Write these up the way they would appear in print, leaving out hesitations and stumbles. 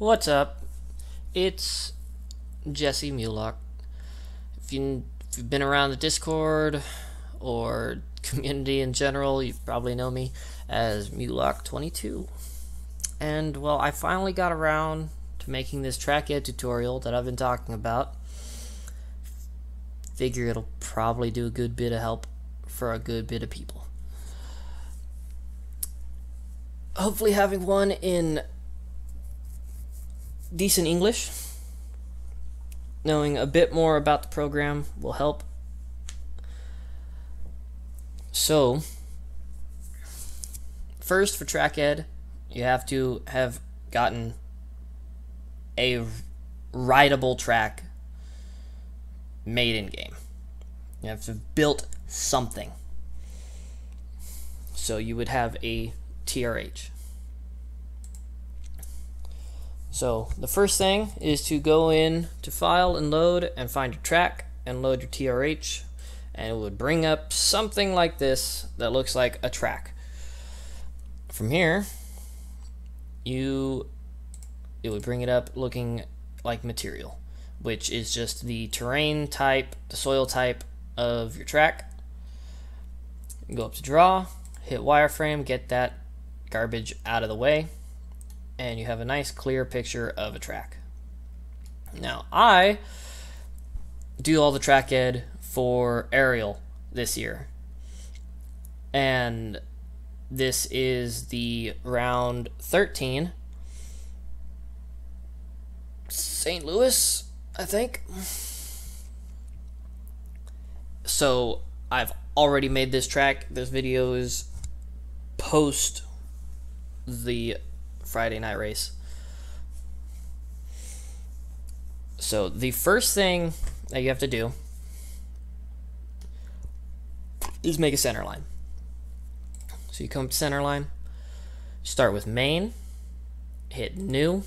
What's up? It's Jesse Mulock. If you've been around the Discord or community in general, you probably know me as Mulock22. And well, I finally got around to making this TrackEd tutorial that I've been talking about. Figure it'll probably do a good bit of help for a good bit of people. Hopefully having one in decent English, knowing a bit more about the program will help. So, first for TrackEd, you have to have gotten a rideable track made in game. You have to have built something. So you would have a TRH. So the first thing is to go in to File and Load and find your track and load your TRH, and it would bring up something like this that looks like a track. From here, it would bring it up looking like material, which is just the terrain type, the soil type of your track. Go up to Draw, hit Wireframe, get that garbage out of the way, and you have a nice clear picture of a track. Now, I do all the TrackEd for aerial this year, and this is the round 13 St. Louis, I think. So I've already made this track. This video is post the Friday night race. So the first thing that you have to do is make a center line. So you come to center line, start with main, hit new,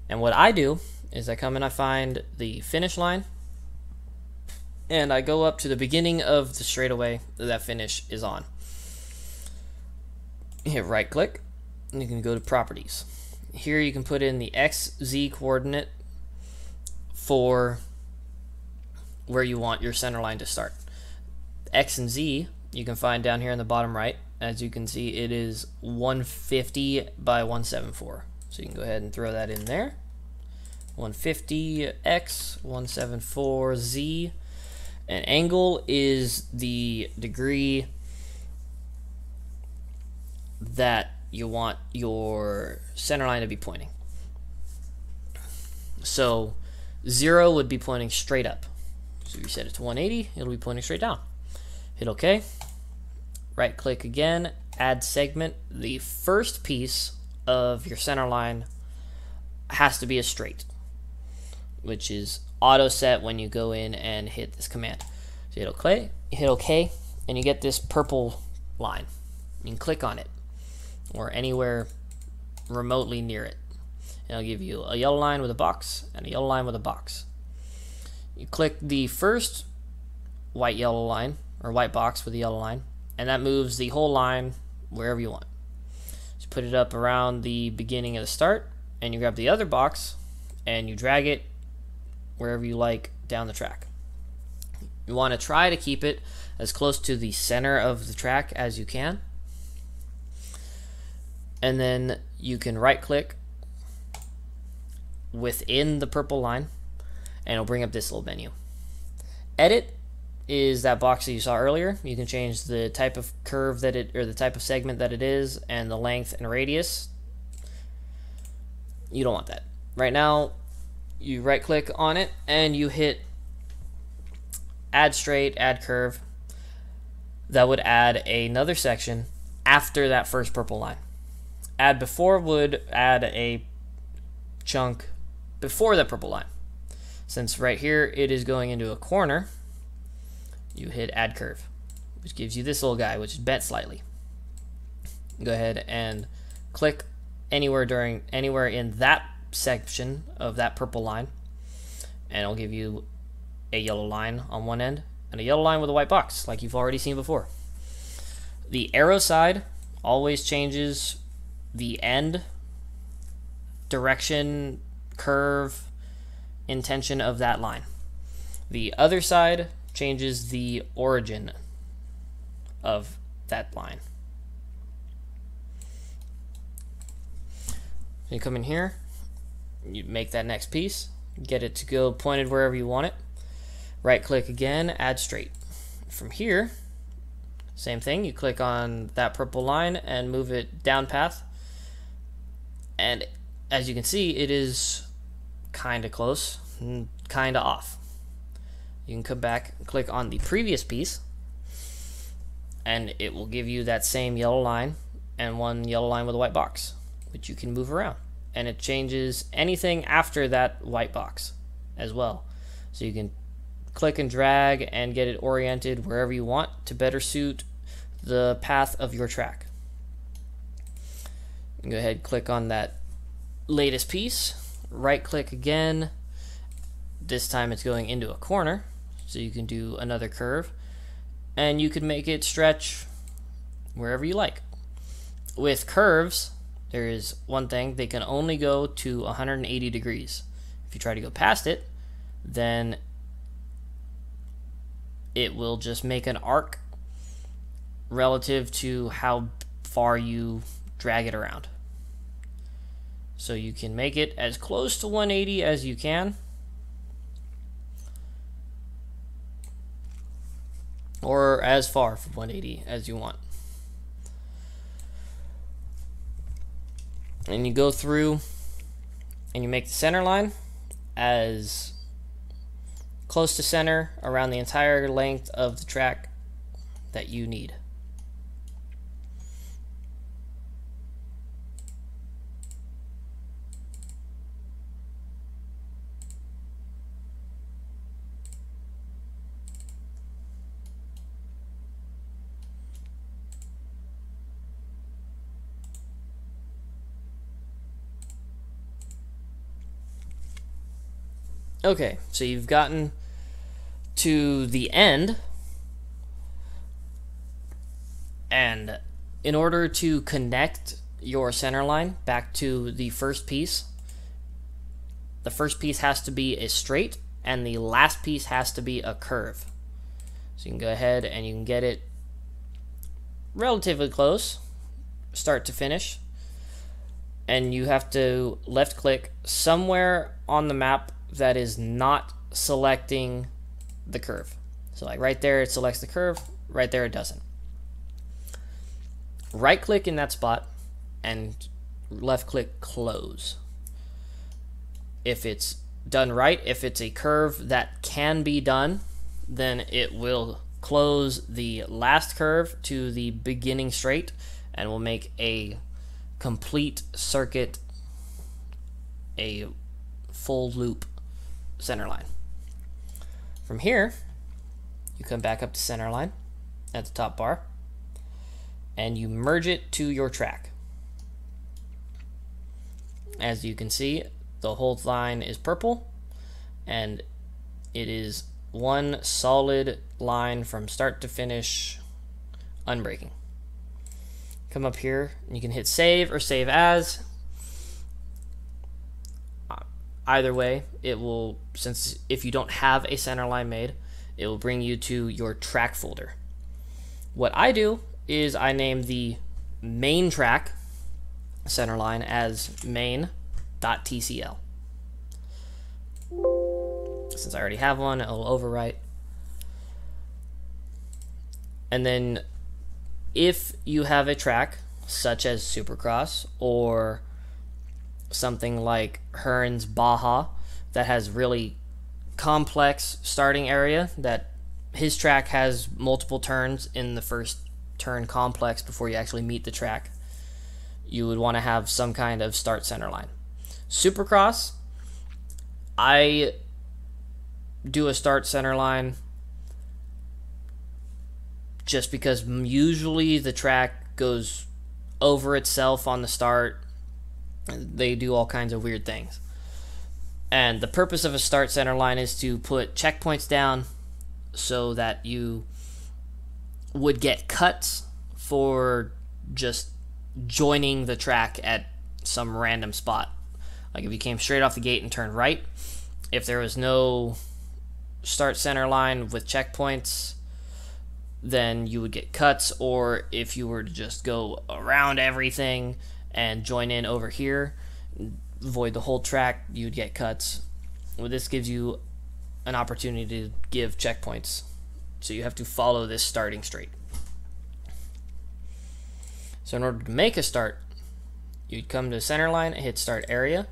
and what I do is I come and I find the finish line, and I go up to the beginning of the straightaway that finish is on. Hit right click, and you can go to properties. Here you can put in the XZ coordinate for where you want your center line to start. X and Z you can find down here in the bottom right. As you can see, it is 150 by 174. So you can go ahead and throw that in there. 150X, 174Z. And angle is the degree that you want your center line to be pointing. So 0 would be pointing straight up. So if you set it to 180, it'll be pointing straight down. Hit OK. Right click again, add segment. The first piece of your center line has to be a straight, which is auto set when you go in and hit this command. So hit OK, and you get this purple line. You can click on it or anywhere remotely near it. And it'll give you a yellow line with a box and a yellow line with a box. You click the first white yellow line or white box with a yellow line, and that moves the whole line wherever you want. Just put it up around the beginning of the start, and you grab the other box and you drag it wherever you like down the track. You want to try to keep it as close to the center of the track as you can. And then you can right click within the purple line and it'll bring up this little menu. Edit is that box that you saw earlier. You can change the type of curve that it, or the type of segment that it is, and the length and radius. You don't want that. Right now, you right click on it and you hit add straight, add curve. That would add another section after that first purple line. Add before would add a chunk before that purple line. Since right here it is going into a corner, you hit add curve, which gives you this little guy, which is bent slightly. Go ahead and click anywhere in that section of that purple line, and it'll give you a yellow line on one end and a yellow line with a white box like you've already seen before. The arrow side always changes the end direction, curve, intention of that line. The other side changes the origin of that line. You come in here, you make that next piece, get it to go pointed wherever you want it. Right click again, add straight. From here, same thing, you click on that purple line and move it down path. And as you can see, it is kind of close, kind of off. You can come back and click on the previous piece, and it will give you that same yellow line and one yellow line with a white box, which you can move around. And it changes anything after that white box as well. So you can click and drag and get it oriented wherever you want to better suit the path of your track. You go ahead and click on that latest piece, right click again. This time it's going into a corner, so you can do another curve, and you can make it stretch wherever you like. With curves, there is one thing, they can only go to 180 degrees. If you try to go past it, then it will just make an arc relative to how far you drag it around. So you can make it as close to 180 as you can, or as far from 180 as you want. And you go through and you make the center line as close to center around the entire length of the track that you need. Okay, so you've gotten to the end, and in order to connect your center line back to the first piece has to be a straight, and the last piece has to be a curve. So you can go ahead and you can get it relatively close, start to finish, and you have to left click somewhere on the map that is not selecting the curve. So like right there it selects the curve, right there it doesn't. Right click in that spot and left click close. If it's done right, if it's a curve that can be done, then it will close the last curve to the beginning straight and will make a complete circuit, a full loop center line. From here, you come back up to center line at the top bar and you merge it to your track. As you can see, the whole line is purple and it is one solid line from start to finish, unbreaking. Come up here and you can hit save or save as. Either way, it will, since if you don't have a center line made, it will bring you to your track folder. What I do is I name the main track center line as main.tcl. Since I already have one, it'll overwrite. And then if you have a track such as Supercross or something like Hearn's Baja that has really complex starting area, that his track has multiple turns in the first turn complex before you actually meet the track, you would want to have some kind of start center line. Supercross, I do a start center line just because usually the track goes over itself on the start. They do all kinds of weird things. And the purpose of a start center line is to put checkpoints down so that you would get cuts for just joining the track at some random spot. Like if you came straight off the gate and turned right, if there was no start center line with checkpoints, then you would get cuts. Or if you were to just go around everything and join in over here, avoid the whole track, you'd get cuts. Well, this gives you an opportunity to give checkpoints, so you have to follow this starting straight. So in order to make a start, you'd come to center line and hit start area,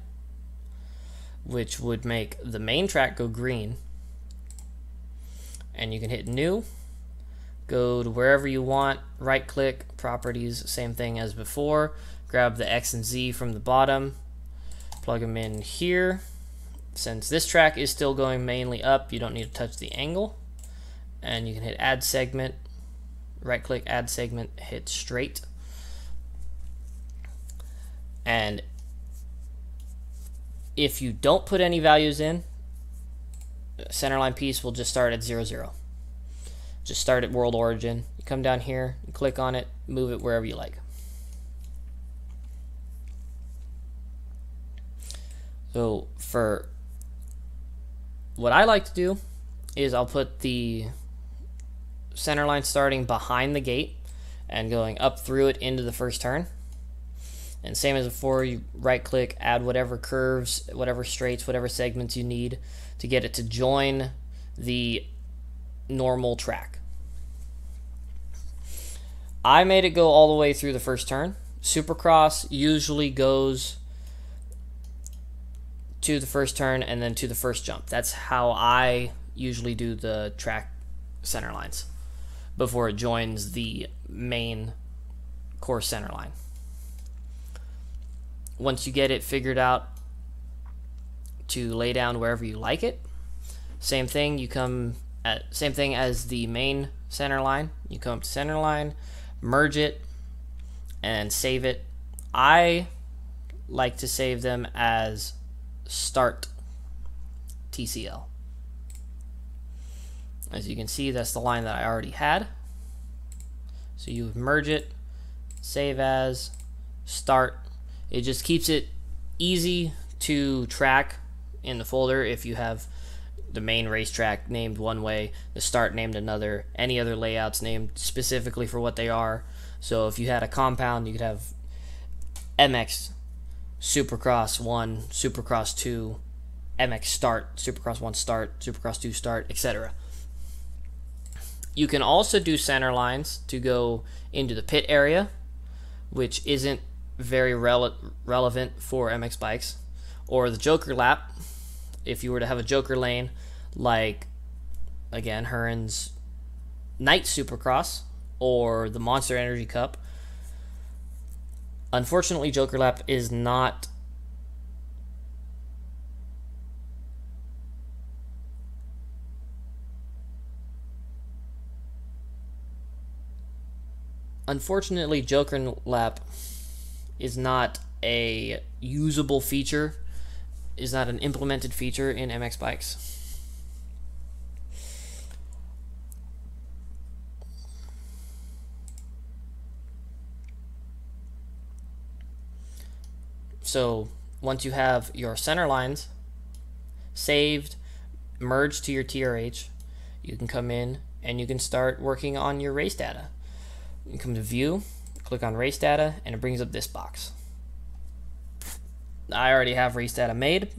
which would make the main track go green, and you can hit new, go to wherever you want, right click, properties, same thing as before, grab the X and Z from the bottom, plug them in here. Since this track is still going mainly up, you don't need to touch the angle, and you can hit add segment, right click, add segment, hit straight, and if you don't put any values in, centerline piece will just start at 0, 0. Just start at world origin. You come down here, you click on it, move it wherever you like. So for what I like to do is I'll put the center line starting behind the gate and going up through it into the first turn. And same as before, you right click, add whatever curves, whatever straights, whatever segments you need to get it to join the normal track. I made it go all the way through the first turn. Supercross usually goes to the first turn and then to the first jump. That's how I usually do the track center lines before it joins the main course center line. Once you get it figured out to lay down wherever you like it, same thing, you come at same thing as the main center line. You come up to center line, merge it, and save it. I like to save them as start TCL. As you can see, that's the line that I already had. So you would merge it, save as, start. It just keeps it easy to track in the folder if you have the main racetrack named one way, the start named another, any other layouts named specifically for what they are. So if you had a compound, you could have MX Supercross 1, Supercross 2, MX Start, Supercross 1 Start, Supercross 2 Start, etc. You can also do center lines to go into the pit area, which isn't very relevant for MX bikes, or the Joker lap if you were to have a Joker lane like, again, Hearn's Night Supercross or the Monster Energy Cup. Unfortunately, Joker lap is not Joker lap is not a usable feature, is not an implemented feature in MX bikes. So once you have your center lines saved, merged to your TRH, you can come in and you can start working on your race data. You come to view, click on race data, and it brings up this box. I already have race data made.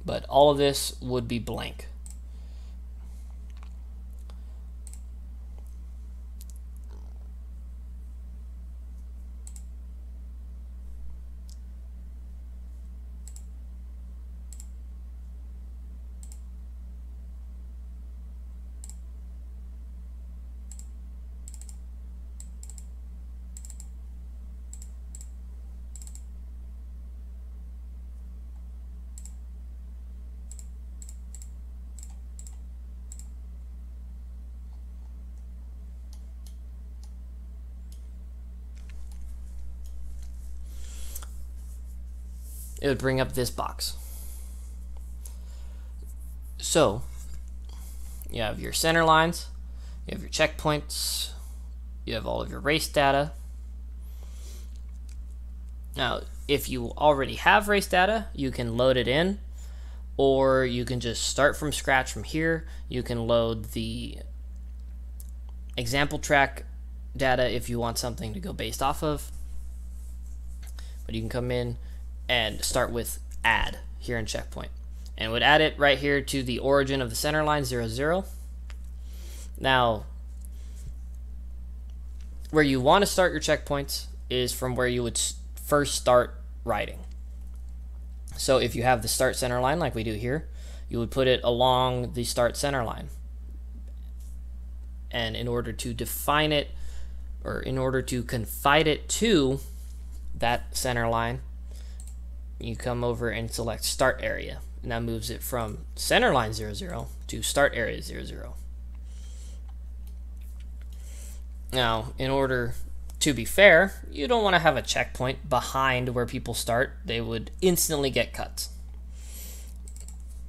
But all of this would be blank. It would bring up this box. So you have your center lines, you have your checkpoints, You have all of your race data. Now, if you already have race data, you can load it in, or you can just start from scratch from here. You can load the example track data if you want something to go based off of. But you can come in and start with add here in checkpoint. And would add it right here to the origin of the center line 0, 0. Now, where you want to start your checkpoints is from where you would first start riding. So if you have the start center line like we do here, you would put it along the start center line. And in order to define it, or in order to confine it to that center line, you come over and select start area. And that moves it from center line 0, 0 to start area 0, 0. Now, in order to be fair, you don't want to have a checkpoint behind where people start. They would instantly get cuts.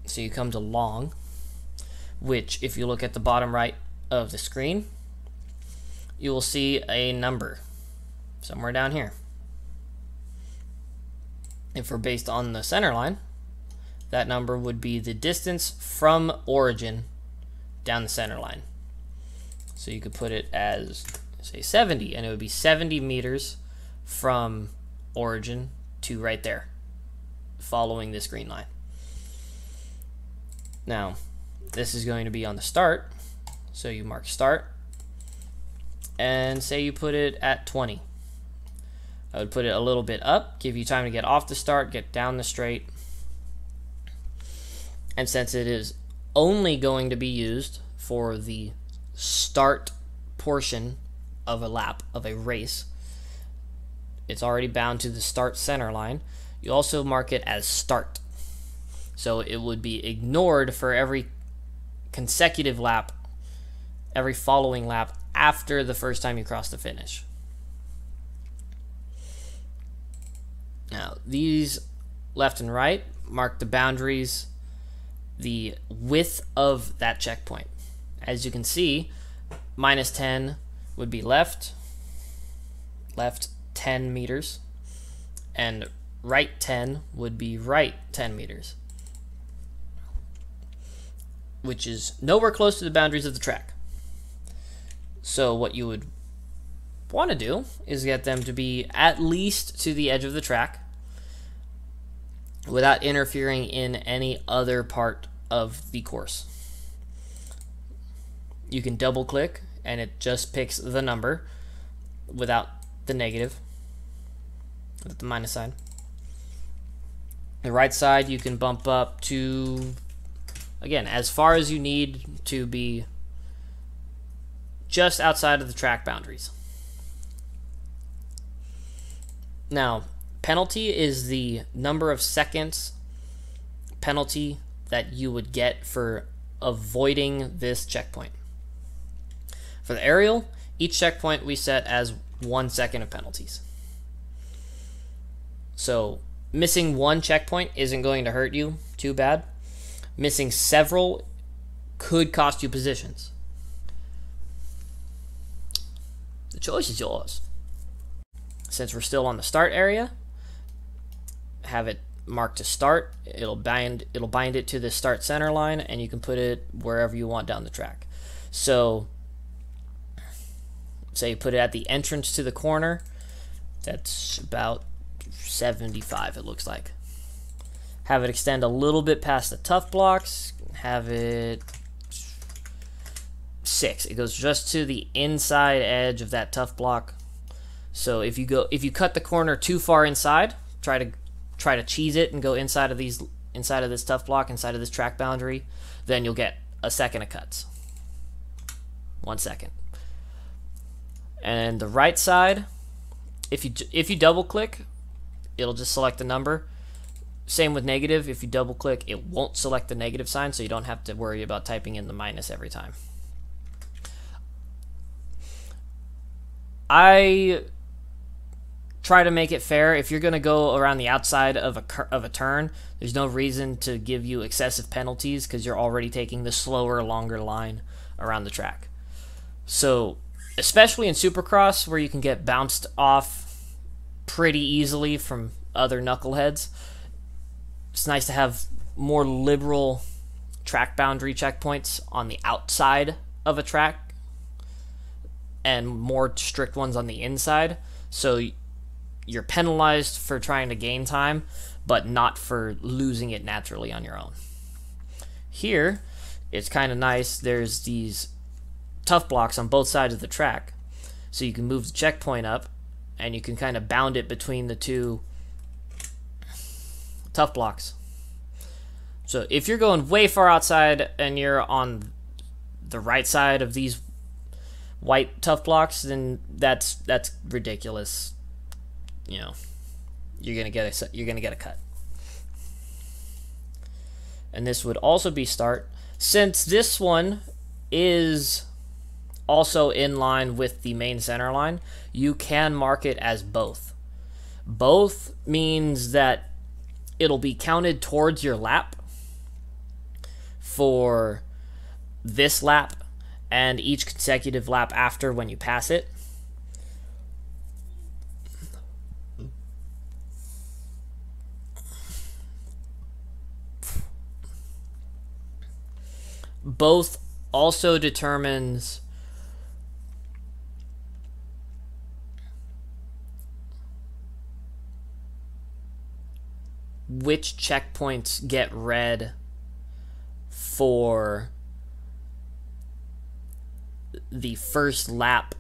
So you come to long, which if you look at the bottom right of the screen, you will see a number somewhere down here. If we're based on the center line, that number would be the distance from origin down the center line. So you could put it as, say, 70, and it would be 70 meters from origin to right there, following this green line. Now, this is going to be on the start, so you mark start, and say you put it at 20. I would put it a little bit up, give you time to get off the start, get down the straight. And since it is only going to be used for the start portion of a lap, of a race, it's already bound to the start center line. You also mark it as start. So it would be ignored for every consecutive lap, every following lap after the first time you cross the finish. Now, these left and right mark the boundaries, the width of that checkpoint. As you can see, minus 10 would be left 10 meters, and right 10 would be right 10 meters, which is nowhere close to the boundaries of the track. So what you would want to do is get them to be at least to the edge of the track without interfering in any other part of the course. You can double click and it just picks the number without the negative, with the minus sign. The right side you can bump up to, again, as far as you need to be just outside of the track boundaries. Now, penalty is the number of seconds penalty that you would get for avoiding this checkpoint. For the aerial, each checkpoint we set as 1 second of penalties. So missing one checkpoint isn't going to hurt you too bad. Missing several could cost you positions. The choice is yours. Since we're still on the start area, have it marked to start. It'll bind it to the start center line, and you can put it wherever you want down the track. So say you put it at the entrance to the corner. That's about 75, it looks like. Have it extend a little bit past the tough blocks. Have it 6. It goes just to the inside edge of that tough block. So if you cut the corner too far inside, try to cheese it and go inside of this tough block, inside of this track boundary, then you'll get a second of cuts. 1 second. And the right side, if you double click, it'll just select the number. Same with negative. If you double click, it won't select the negative sign, so you don't have to worry about typing in the minus every time. I try to make it fair. If you're going to go around the outside of a turn, there's no reason to give you excessive penalties because you're already taking the slower, longer line around the track. So especially in Supercross where you can get bounced off pretty easily from other knuckleheads. It's nice to have more liberal track boundary checkpoints on the outside of a track and more strict ones on the inside, so you're penalized for trying to gain time but not for losing it naturally on your own. Here it's kind of nice, there's these tough blocks on both sides of the track, so you can move the checkpoint up and you can kind of bound it between the two tough blocks. So if you're going way far outside and you're on the right side of these white tough blocks, then that's ridiculous. You know, you're gonna get a cut. And this would also be start, since this one is also in line with the main center line. You can mark it as both. Both means that it'll be counted towards your lap for this lap and each consecutive lap after when you pass it. Both also determines which checkpoints get read for the first lap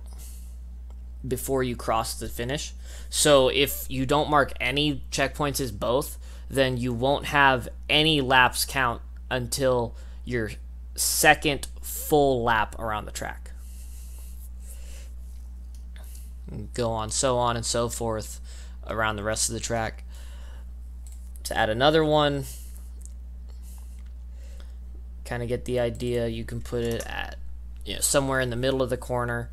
before you cross the finish. So if you don't mark any checkpoints as both, then you won't have any laps count until your second full lap around the track. Go on and so forth around the rest of the track. To add another one, kind of get the idea, you can put it at, you know, somewhere in the middle of the corner,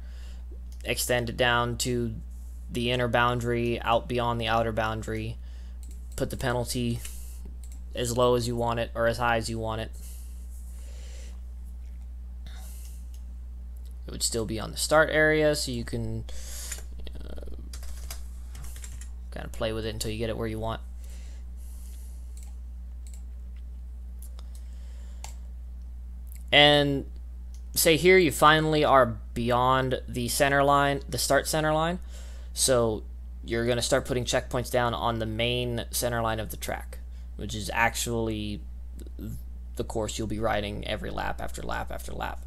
extend it down to the inner boundary, out beyond the outer boundary, put the penalty as low as you want it or as high as you want it. It would still be on the start area, so you can kind of play with it until you get it where you want. And say here you finally are beyond the center line, the start center line, so you're going to start putting checkpoints down on the main center line of the track, which is actually the course you'll be riding every lap after lap after lap.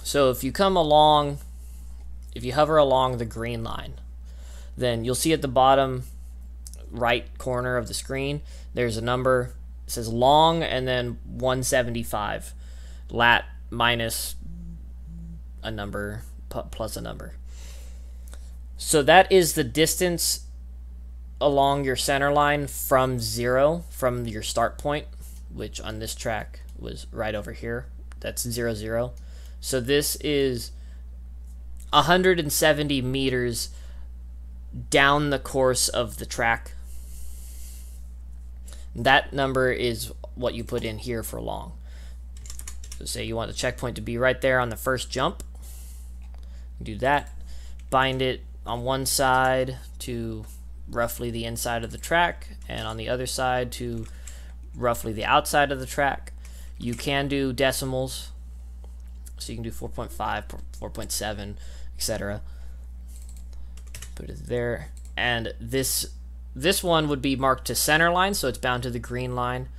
So if you come along, if you hover along the green line, then you'll see at the bottom right corner of the screen, there's a number. It says long and then 175, lat minus a number plus a number. So that is the distance along your center line from zero, from your start point, which on this track was right over here. That's 0, 0. So this is 170 meters down the course of the track. That number is what you put in here for long. So say you want the checkpoint to be right there on the first jump. Do that. Bind it on one side to roughly the inside of the track, and on the other side to roughly the outside of the track. You can do decimals, so you can do 4.5, 4.7, etc. Put it there, and this one would be marked to center line, so it's bound to the green line.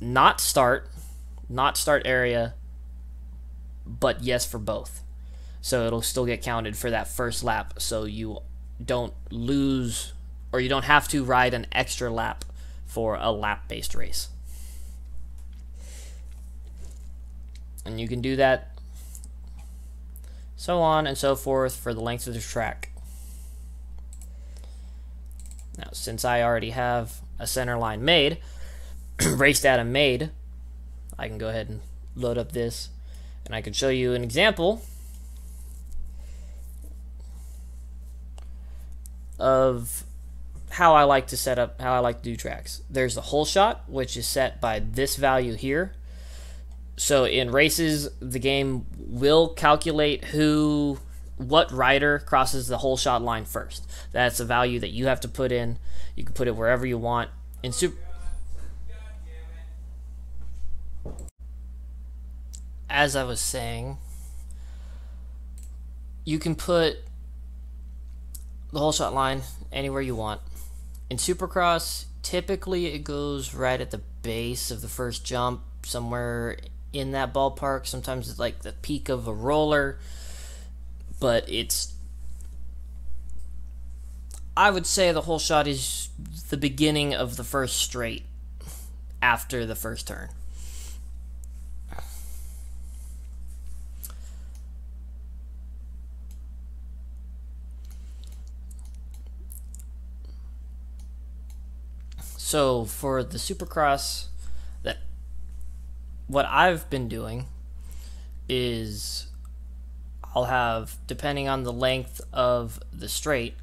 Not start area, but yes for both. So it'll still get counted for that first lap, so you don't lose, or you don't have to ride an extra lap for a lap-based race. And you can do that so on and so forth for the length of the track. Now, since I already have a center line made, race data made, I can go ahead and load up this, and I can show you an example of how I like to set up, how I like to do tracks. There's the Holeshot, which is set by this value here. So in races, the game will calculate what rider crosses the Holeshot line first. That's a value that you have to put in. You can put it wherever you want. In Super, as I was saying, you can put the Holeshot line anywhere you want. In Supercross, typically it goes right at the base of the first jump, somewhere in that ballpark. Sometimes it's like the peak of a roller, but I would say the Holeshot is the beginning of the first straight after the first turn. So for the Supercross, what I've been doing is I'll have, depending on the length of the straight,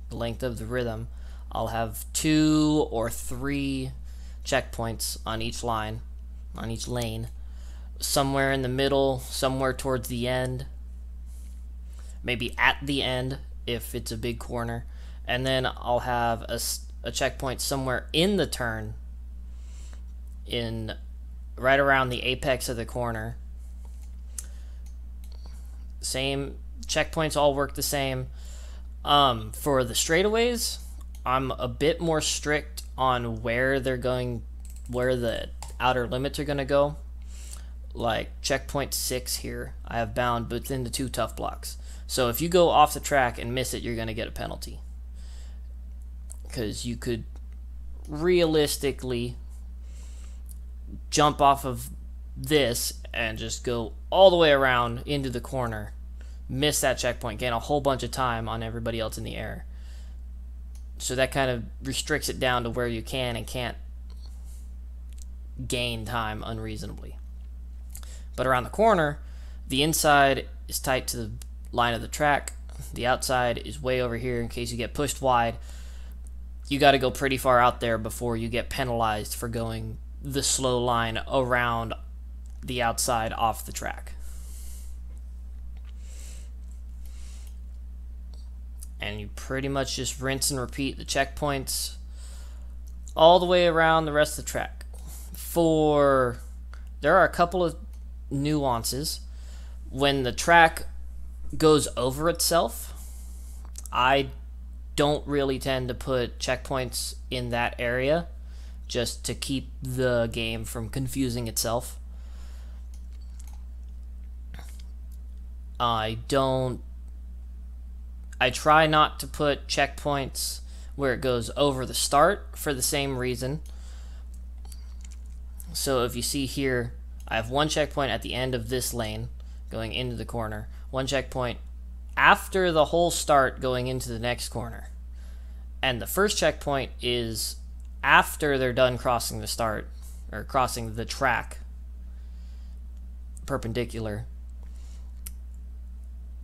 the length of the rhythm, I'll have 2 or 3 checkpoints on each line, on each lane, somewhere in the middle, somewhere towards the end, maybe at the end if it's a big corner, and then I'll have a checkpoint somewhere in the turn, right around the apex of the corner. Same checkpoints all work the same. For the straightaways, I'm a bit more strict on where they're going, where the outer limits are going to go. Like checkpoint 6 here, I have bound within the 2 tough blocks. So if you go off the track and miss it, you're going to get a penalty. Because you could realistically jump off of this and just go all the way around into the corner, miss that checkpoint, gain a whole bunch of time on everybody else in the air. So that kind of restricts it down to where you can and can't gain time unreasonably. But around the corner, the inside is tight to the line of the track. The outside is way over here in case you get pushed wide. You got to go pretty far out there before you get penalized for going the slow line around the outside off the track. And you pretty much just rinse and repeat the checkpoints all the way around the rest of the track. There are a couple of nuances. When the track goes over itself, I don't really tend to put checkpoints in that area just to keep the game from confusing itself. I try not to put checkpoints where it goes over the start for the same reason. So if you see here, I have 1 checkpoint at the end of this lane going into the corner, 1 checkpoint after the whole start going into the next corner. And the first checkpoint is after they're done crossing the start, or crossing the track perpendicular,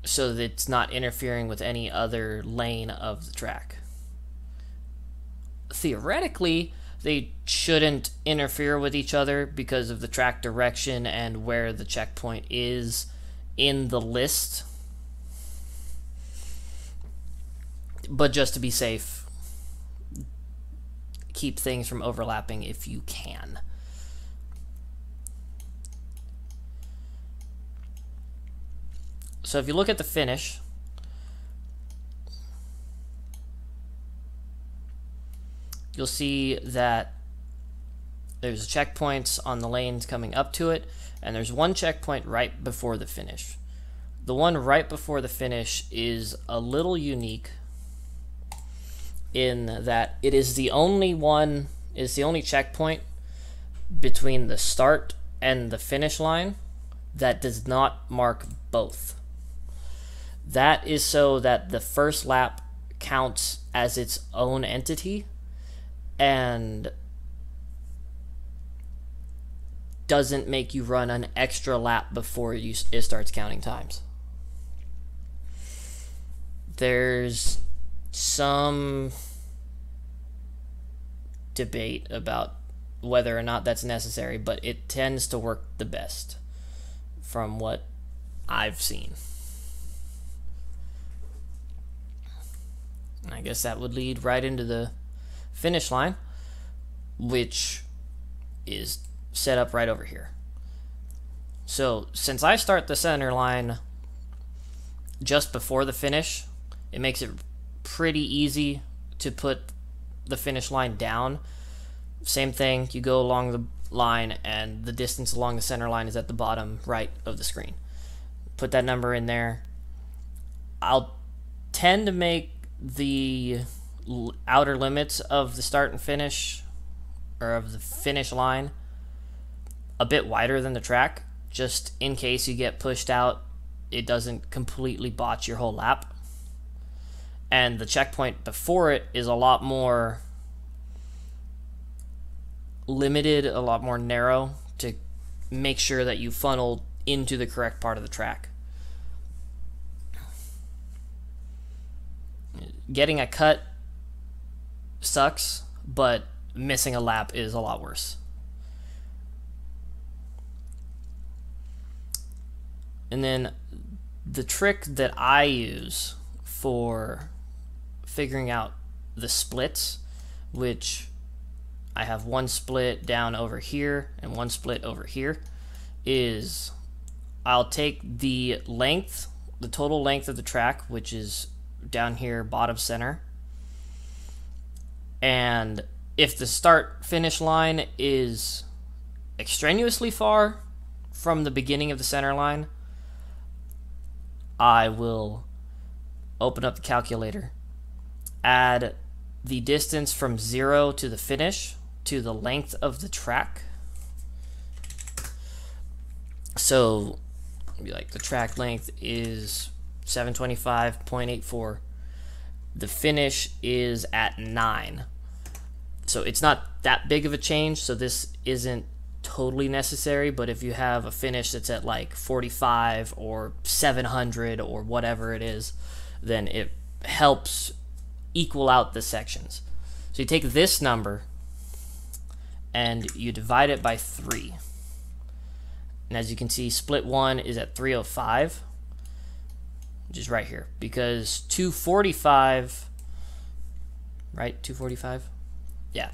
so that it's not interfering with any other lane of the track. Theoretically, they shouldn't interfere with each other because of the track direction and where the checkpoint is in the list. But just to be safe, keep things from overlapping if you can. So if you look at the finish, you'll see that there's checkpoints on the lanes coming up to it, and there's 1 checkpoint right before the finish. The one right before the finish is a little unique in that it is the only checkpoint between the start and the finish line that does not mark both. That is so that the first lap counts as its own entity and doesn't make you run an extra lap before it starts counting times. There's some debate about whether or not that's necessary, but it tends to work the best from what I've seen. I guess that would lead right into the finish line, which is set up right over here. So since I start the center line just before the finish, it makes it pretty easy to put the finish line down. Same thing, you go along the line and the distance along the center line is at the bottom right of the screen. Put that number in there. I'll tend to make the outer limits of the start and finish, or of the finish line, a bit wider than the track, just in case you get pushed out, it doesn't completely botch your whole lap. And the checkpoint before it is a lot more limited, a lot more narrow, to make sure that you funnel into the correct part of the track. Getting a cut sucks, but missing a lap is a lot worse. And then the trick that I use for figuring out the splits, which I have one split down over here and one split over here, is I'll take the length, the total length of the track, which is down here bottom center, and if the start finish line is extraneously far from the beginning of the center line, I will open up the calculator, add the distance from 0 to the finish to the length of the track. So be like, the track length is 725.84. The finish is at 9. So it's not that big of a change, so this isn't totally necessary, but if you have a finish that's at like 45 or 700 or whatever it is, then it helps equal out the sections. So you take this number and you divide it by 3. And as you can see, split 1 is at 305, which is right here, because 245, right, 245, yeah,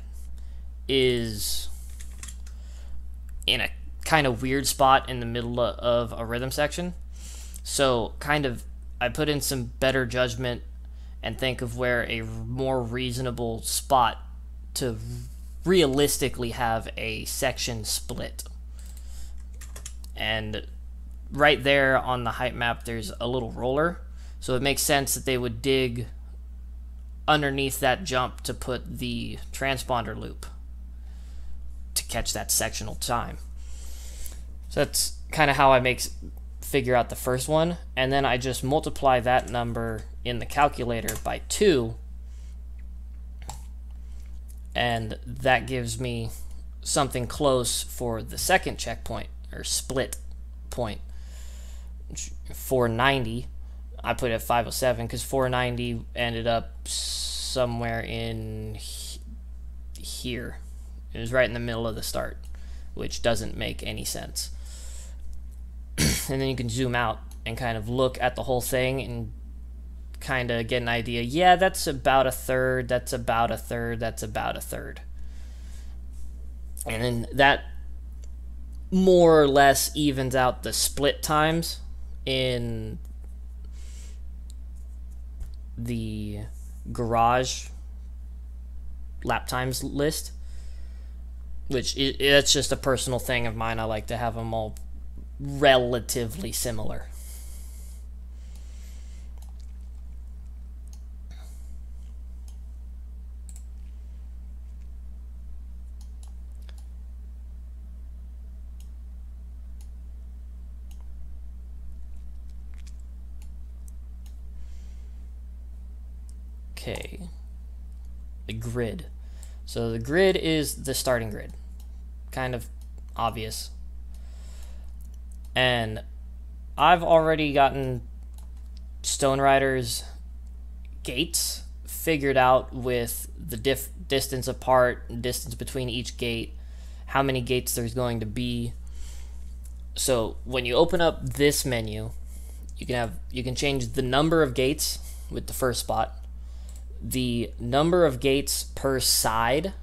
is in a kind of weird spot in the middle of a rhythm section. So kind of I put in some better judgment and think of where a more reasonable spot to realistically have a section split. And right there on the height map, there's a little roller. So it makes sense that they would dig underneath that jump to put the transponder loop to catch that sectional time. So that's kind of how I figure out the first one. And then I just multiply that number in the calculator by 2. And that gives me something close for the second checkpoint, or split point. 490. I put it at 507 because 490 ended up somewhere in here. It was right in the middle of the start, which doesn't make any sense. And then you can zoom out and kind of look at the whole thing and kind of get an idea. Yeah, that's about a third, that's about a third, that's about a third. And then that more or less evens out the split times in the garage lap times list, which that's just a personal thing of mine. I like to have them all relatively similar. Okay, the grid. So the grid is the starting grid. Kind of obvious. And I've already gotten Stone Rider's gates figured out with the distance apart, distance between each gate, how many gates there's going to be. So when you open up this menu, you can change the number of gates with the first spot, the number of gates per side,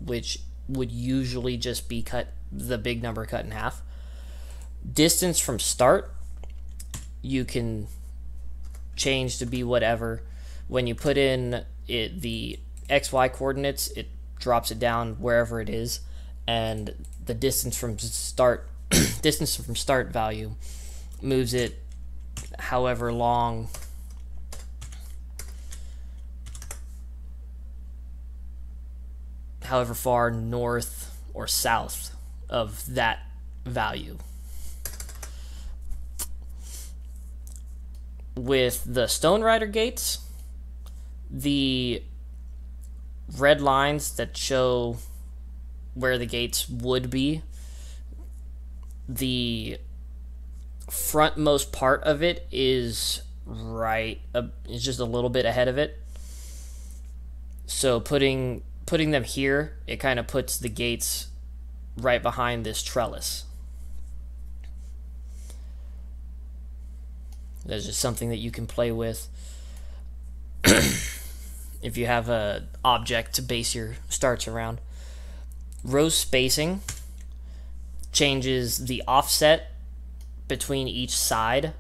which would usually just be the big number cut in half. Distance from start, you can change to be whatever. When you put in the XY coordinates, it drops it down wherever it is, and the distance from start value moves it however long however far north or south of that value. With the Stone Rider gates, the red lines that show where the gates would be, the frontmost part of it is it's just a little bit ahead of it. So putting them here, it kind of puts the gates right behind this trellis. That's just something that you can play with if you have an object to base your starts around. Row spacing changes the offset between each side.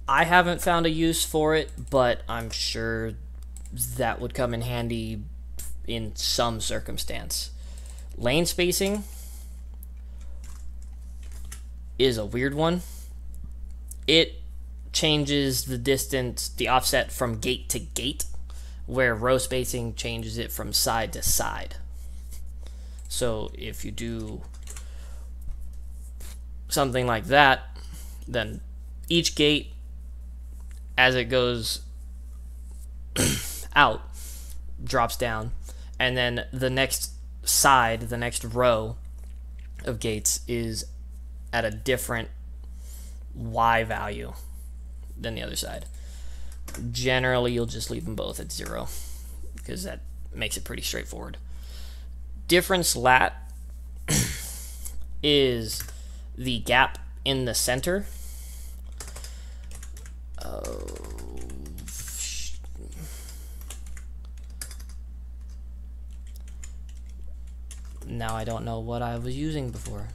I haven't found a use for it, but I'm sure that would come in handy in some circumstance. Lane spacing is a weird one. It changes the distance, the offset from gate to gate, where row spacing changes it from side to side. So if you do something like that, then each gate, as it goes out, drops down, and then the next side, the next row of gates is at a different Y value than the other side. Generally, you'll just leave them both at 0 because that makes it pretty straightforward. Difference lat is the gap in the center. Now I don't know what I was using before.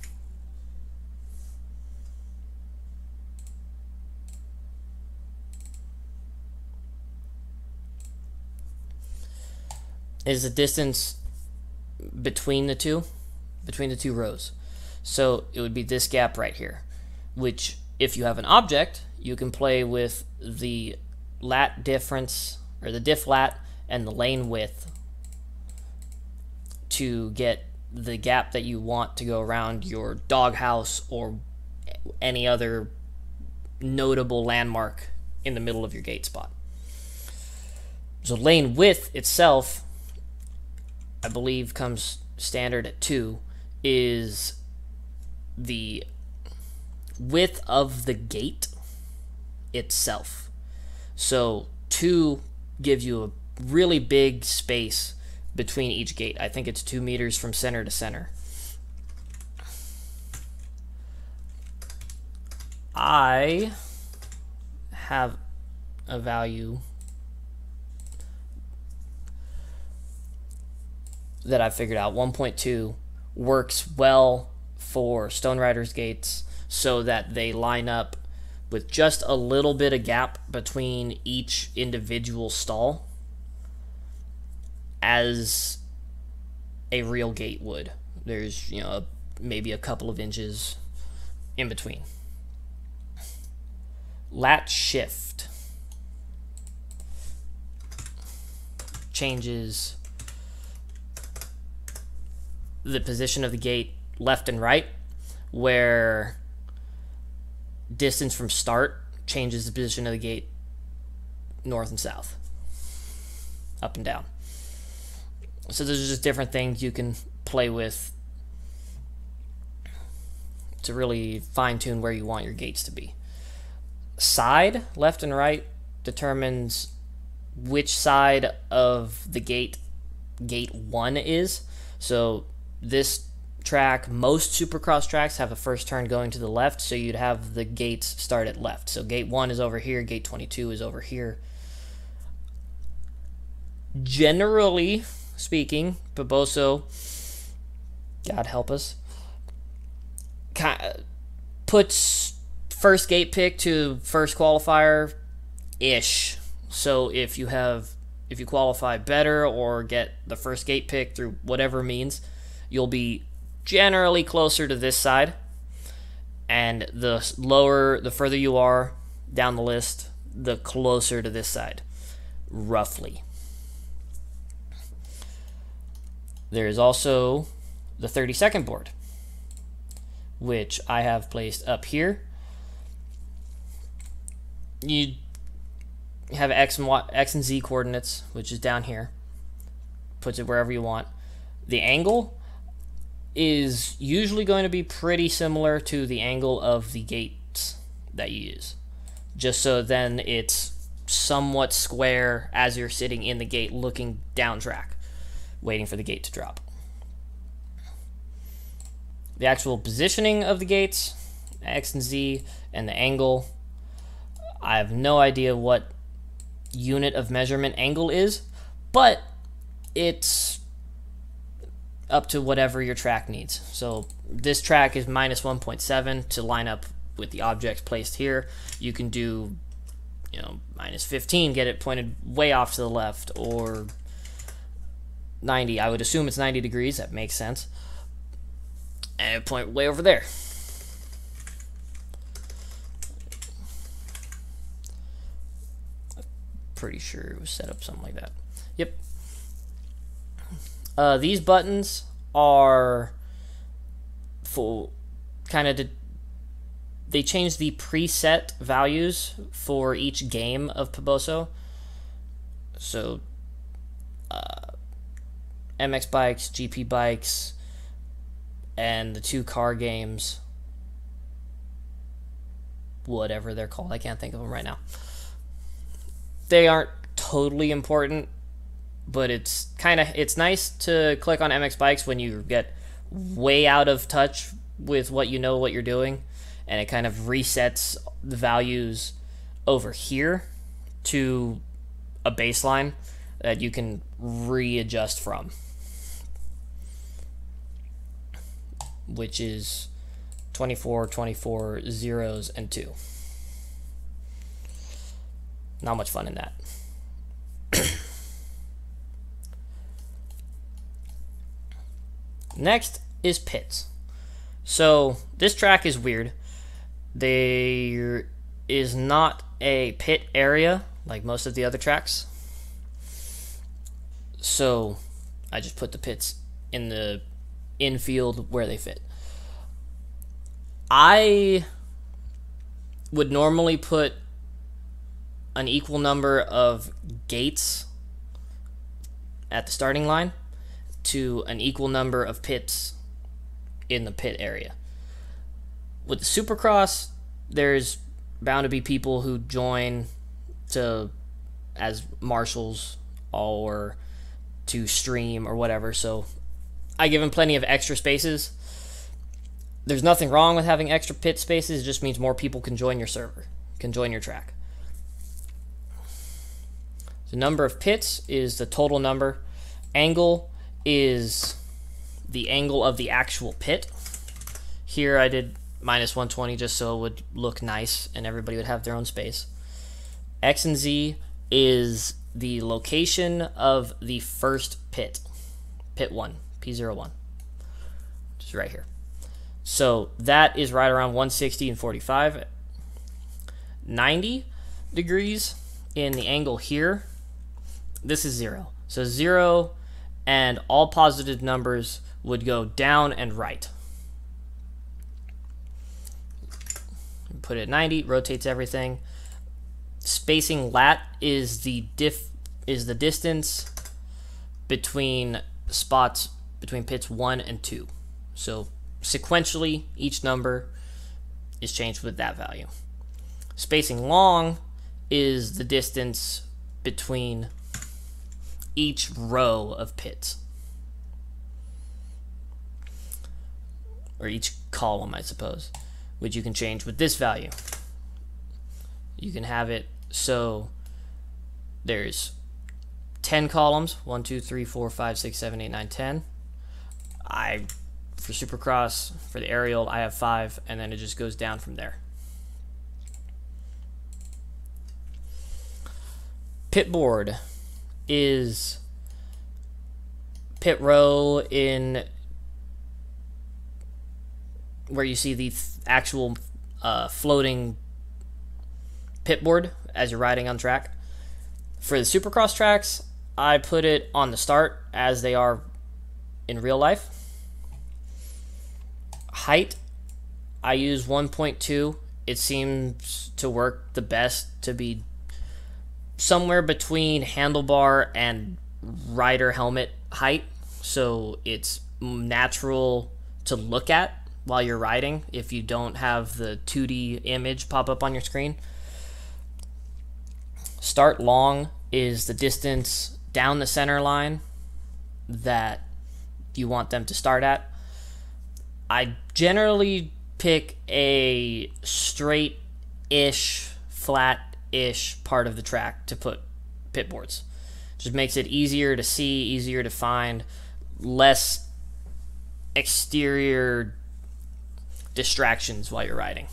Is the distance between the two rows. So it would be this gap right here, which if you have an object, you can play with the lat difference, or the diff lat, and the lane width to get the gap that you want to go around your doghouse or any other notable landmark in the middle of your gate spot. So lane width itself, I believe, comes standard at 2, is the width of the gate itself. So 2 gives you a really big space between each gate. I think it's 2 meters from center to center. I have a value that I figured out. 1.2 works well for Stone Rider's gates so that they line up with just a little bit of gap between each individual stall, as a real gate would. There's, maybe a couple of inches in between. Lat shift changes the position of the gate left and right, where distance from start changes the position of the gate north and south, up and down. So there's just different things you can play with to really fine-tune where you want your gates to be. Side, left and right, determines which side of the gate gate 1 is. So this track, most Supercross tracks have a first turn going to the left, so you'd have the gates start at left. So gate 1 is over here, gate 22 is over here. Generally speaking, Poboso, God help us, puts first gate pick to first qualifier ish. So if you qualify better or get the first gate pick through whatever means, you'll be generally closer to this side, and the further you are down the list, the closer to this side, roughly. There is also the 30-second board, which I have placed up here. You have X and Z coordinates, which is down here. Puts it wherever you want. The angle is usually going to be pretty similar to the angle of the gates that you use, just so then it's somewhat square as you're sitting in the gate looking down track, waiting for the gate to drop. The actual positioning of the gates, X and Z, and the angle, I have no idea what unit of measurement angle is, but it's up to whatever your track needs. So this track is minus 1.7 to line up with the objects placed here. You can do, minus 15, get it pointed way off to the left, or 90. I would assume it's 90 degrees. That makes sense. And point way over there. Pretty sure it was set up something like that. Yep. These buttons are for they change the preset values for each game of Poboso. So MX bikes, GP bikes, and the 2 car games, whatever they're called, I can't think of them right now. They aren't totally important, but it's nice to click on MX bikes when you get way out of touch with what you're doing, and it kind of resets the values over here to a baseline that you can readjust from, which is 24, 24, zeros, and 2. Not much fun in that. Next is pits. So this track is weird. There is not a pit area like most of the other tracks. So I just put the pits in the infield where they fit. I would normally put an equal number of gates at the starting line to an equal number of pits in the pit area. With the Supercross, there's bound to be people who join as Marshals or to stream or whatever, so I give them plenty of extra spaces. There's nothing wrong with having extra pit spaces, it just means more people can join your server, can join your track. The number of pits is the total number. Angle is the angle of the actual pit. Here I did minus 120 just so it would look nice and everybody would have their own space. X and Z is the location of the first pit. Pit 1, P01, which is right here. So that is right around 160 and 45. 90 degrees in the angle here. This is 0. So 0 and all positive numbers would go down and right. Put it at 90, rotates everything. Spacing lat is the distance between spots between pits 1 and 2. So sequentially, each number is changed with that value. Spacing long is the distance between each row of pits. Or each column, I suppose, which you can change with this value. You can have it so there's 10 columns, 1, 2, 3, 4, 5, 6, 7, 8, 9, 10. For Supercross, for the aerial, I have 5, and then it just goes down from there. Pit board is pit row in where you see the actual floating pit board as you're riding on track. For the Supercross tracks, I put it on the start as they are in real life. Height, I use 1.2. It seems to work the best to be somewhere between handlebar and rider helmet height, so it's natural to look at while you're riding if you don't have the 2D image pop up on your screen. Start long is the distance down the center line that you want them to start at. I generally pick a straight-ish, flat-ish part of the track to put pit boards. Just makes it easier to see, easier to find, less exterior distractions while you're riding.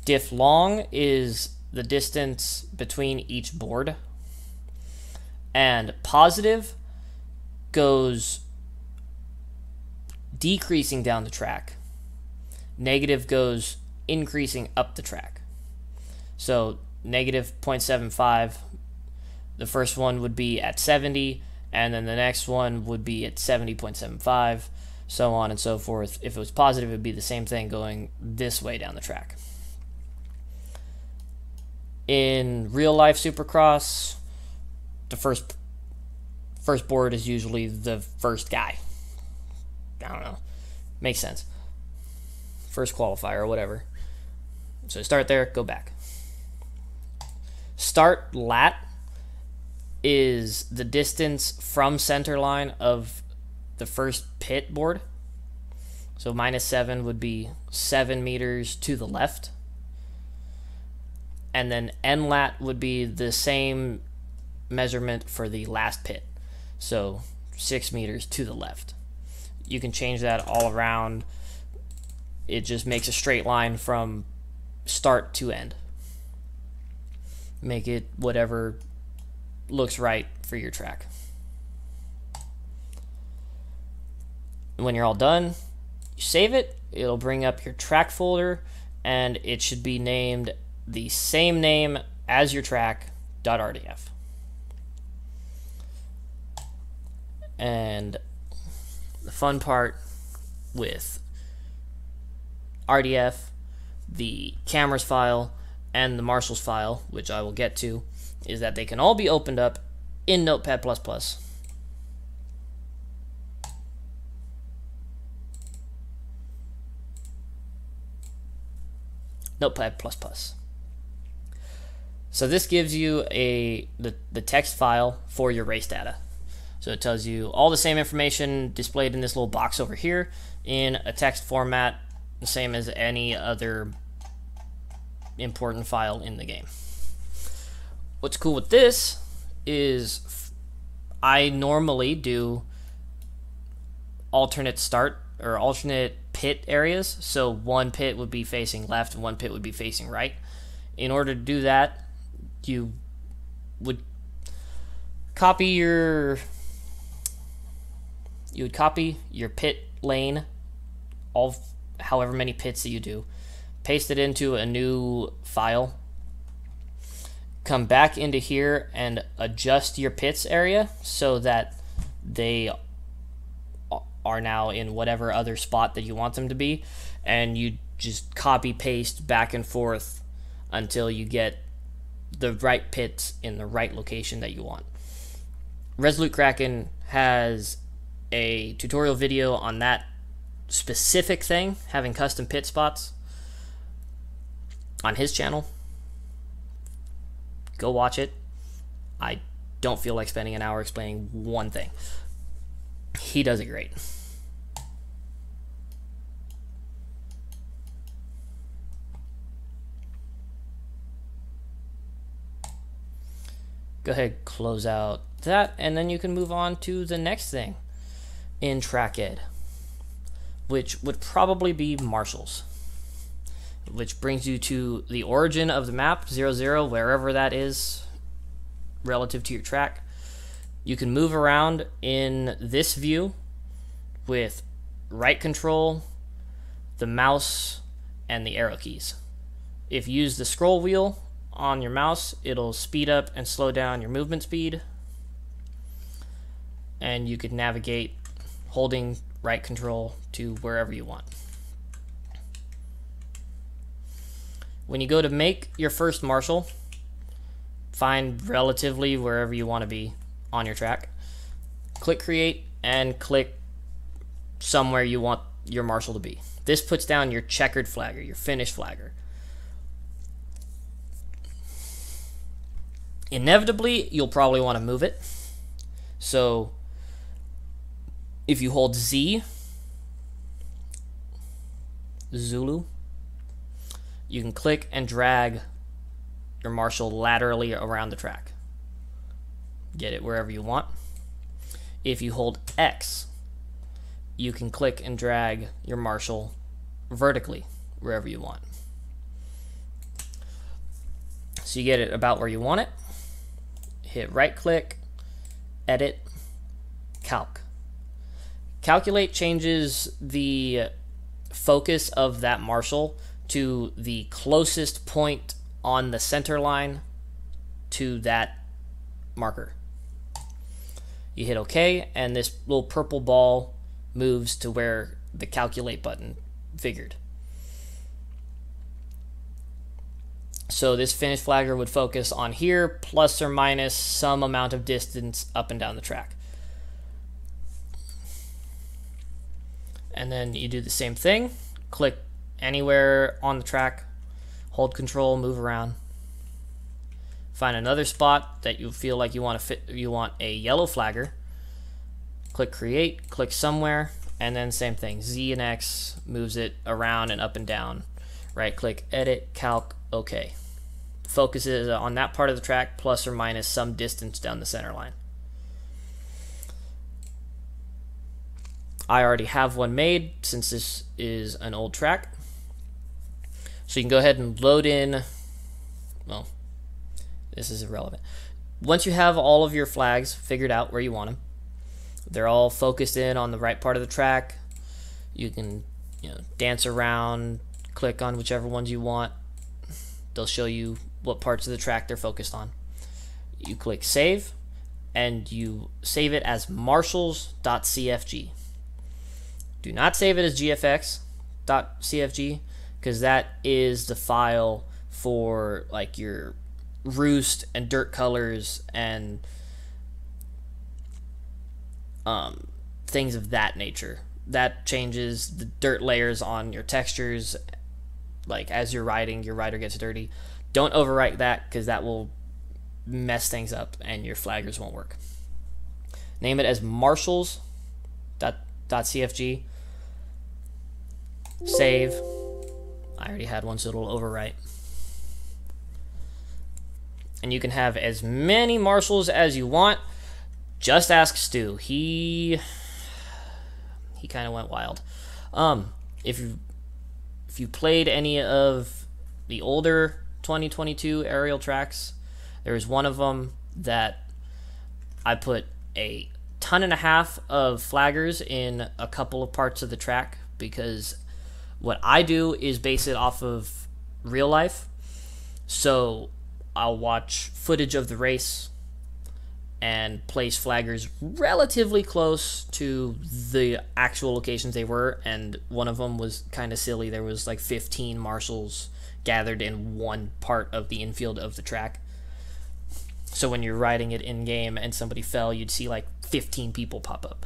Diff long is the distance between each board, and positive goes decreasing down the track. Negative goes increasing up the track. So negative 0.75, the first one would be at 70, and then the next one would be at 70.75, so on and so forth. If it was positive, it would be the same thing going this way down the track. In real life Supercross, the first board is usually the first guy. I don't know. Makes sense. First qualifier or whatever. So start there, go back. Start lat is the distance from center line of the first pit board. So -7 would be 7 meters to the left. And then end lat would be the same measurement for the last pit. So 6 meters to the left. You can change that all around. It just makes a straight line from start to end. Make it whatever looks right for your track. When you're all done, you save it. It'll bring up your track folder, and it should be named the same name as your track.rdf. And the fun part with RDF, the cameras file, and the Marshals file, which I will get to, is that they can all be opened up in Notepad++. Notepad++. So this gives you the text file for your race data. So it tells you all the same information displayed in this little box over here in a text format, the same as any other important file in the game. What's cool with this is I normally do alternate start or alternate pit areas. So one pit would be facing left and one pit would be facing right. In order to do that, you would copy your pit lane, all however many pits that you do, paste it into a new file, come back into here and adjust your pits area so that they are now in whatever other spot that you want them to be, and you just copy paste back and forth until you get the right pits in the right location that you want. Resolute Kraken has a tutorial video on that specific thing, having custom pit spots, on his channel. Go watch it. I don't feel like spending an hour explaining one thing. He does it great. Go ahead, close out that, and then you can move on to the next thing in TrackEd, which would probably be Marshals, which brings you to the origin of the map, 0, 0, wherever that is relative to your track. You can move around in this view with right control, the mouse, and the arrow keys. If you use the scroll wheel on your mouse, it'll speed up and slow down your movement speed, and you could navigate holding right control to wherever you want. When you go to make your first marshal, find relatively wherever you want to be on your track, click create, and click somewhere you want your marshal to be. This puts down your checkered flagger, your finished flagger. Inevitably, you'll probably want to move it. So if you hold Z, Zulu, you can click and drag your marshal laterally around the track. Get it wherever you want. If you hold X, you can click and drag your marshal vertically wherever you want. So you get it about where you want it. Hit right click, edit, calc. Calculate changes the focus of that marshal to the closest point on the center line to that marker. You hit OK, and this little purple ball moves to where the calculate button figured. So this finished flagger would focus on here, plus or minus some amount of distance up and down the track. And then you do the same thing. Click anywhere on the track, hold control, move around. Find another spot that you feel like you want to fit. You want a yellow flagger. Click create, click somewhere, and then same thing. Z and X moves it around and up and down. Right click, edit, calc, OK. Focuses on that part of the track plus or minus some distance down the center line. I already have one made since this is an old track. So you can go ahead and load in, well, this is irrelevant. Once you have all of your flags figured out where you want them, they're all focused in on the right part of the track. You can, dance around, click on whichever ones you want. They'll show you what parts of the track they're focused on. You click save, and you save it as marshals.cfg. Do not save it as gfx.cfg, because that is the file for like your roost and dirt colors and things of that nature. That changes the dirt layers on your textures. Like as you're riding, your rider gets dirty. Don't overwrite that, because that will mess things up and your flaggers won't work. Name it as marshals.cfg. Save. I already had one, so it'll overwrite. And you can have as many marshals as you want. Just ask Stu. He kind of went wild. If you played any of the older 2022 aerial tracks, there was one of them that I put 1.5 tons of flaggers in a couple of parts of the track, because what I do is base it off of real life. So I'll watch footage of the race and place flaggers relatively close to the actual locations they were, and one of them was kind of silly. There was like 15 marshals gathered in one part of the infield of the track. So when you're riding it in game and somebody fell, you'd see like 15 people pop up.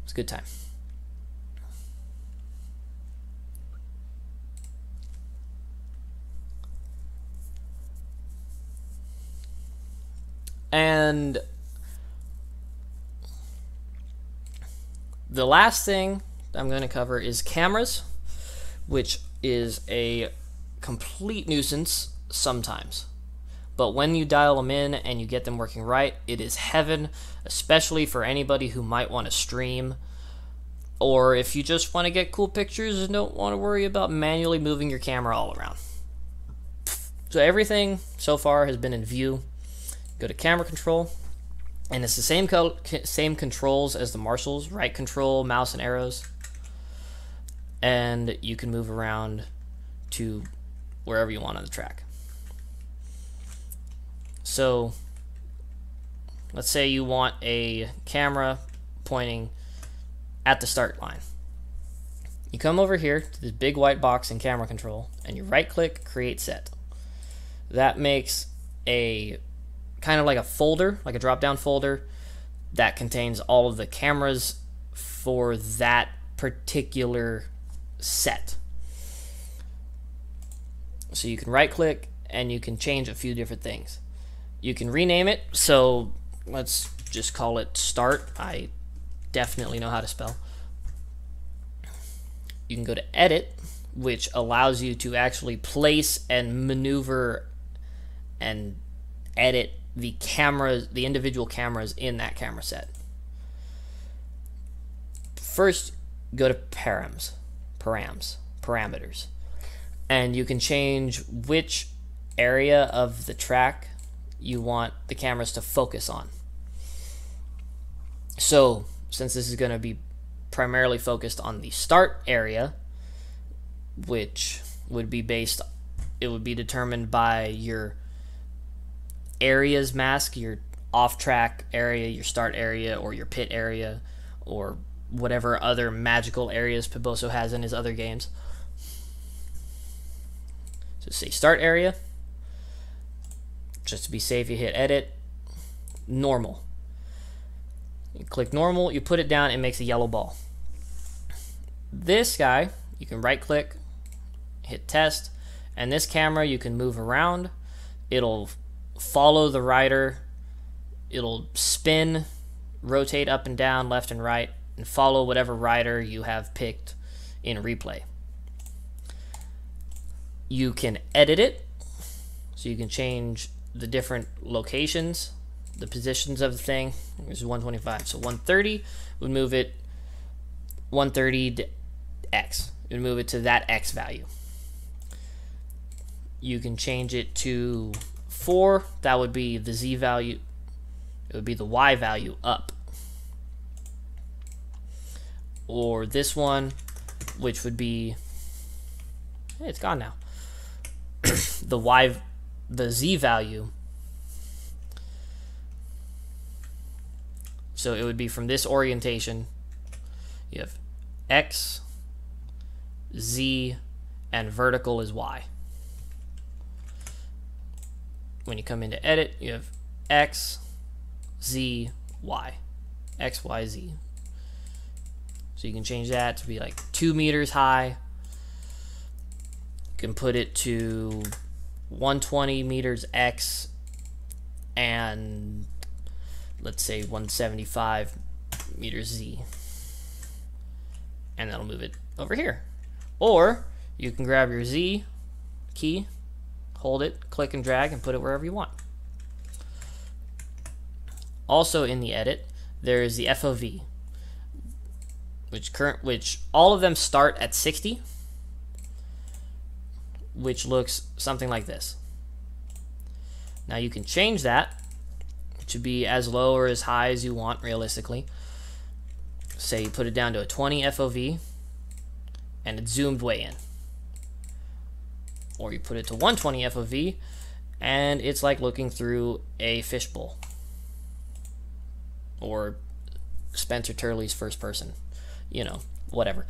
It's a good time. And the last thing I'm going to cover is cameras, which is a complete nuisance sometimes. But when you dial them in and you get them working right, it is heaven, especially for anybody who might want to stream, or if you just want to get cool pictures and don't want to worry about manually moving your camera all around. So everything so far has been in view. Go to camera control, and it's the same controls as the Marshals, right control, mouse and arrows. And you can move around to wherever you want on the track. So let's say you want a camera pointing at the start line. You come over here to this big white box in camera control, and you right click, create set. That makes a kind of like a folder, like a drop down folder that contains all of the cameras for that particular set. So you can right click and you can change a few different things. You can rename it, so let's just call it start. I definitely know how to spell. You can go to edit, which allows you to actually place and maneuver and edit the cameras, the individual cameras in that camera set. First, go to parameters, and you can change which area of the track you want the cameras to focus on. So since this is going to be primarily focused on the start area, which would be it would be determined by your areas mask, your off-track area, your start area, or your pit area, or whatever other magical areas Piboso has in his other games. So say start area. Just to be safe, you hit edit, normal. You click normal, you put it down, it makes a yellow ball. This guy, you can right click, hit test, and this camera you can move around. It'll follow the rider, it'll spin, rotate up and down, left and right, and follow whatever rider you have picked in replay. You can edit it, so you can change the different locations, the positions of the thing. This is 125, so 130 would move it 130 to X. It would move it to that X value. You can change it to 4, that would be the Z value. It would be the Y value up. Or this one, which would be, hey, it's gone now. The Z value. So it would be from this orientation. You have X, Z, and vertical is Y. When you come into edit, you have X, Z, Y. X, Y, Z. So you can change that to be like 2 meters high. You can put it to 120 meters X and let's say 175 meters Z, and that'll move it over here. Or you can grab your Z key, hold it, click and drag, and put it wherever you want. Also in the edit, there is the FOV, which all of them start at 60, which looks something like this. Now you can change that to be as low or as high as you want realistically. Say you put it down to a 20 FOV and it's zoomed way in. Or you put it to 120 FOV and it's like looking through a fishbowl. Or Spencer Turley's first person. You know, whatever.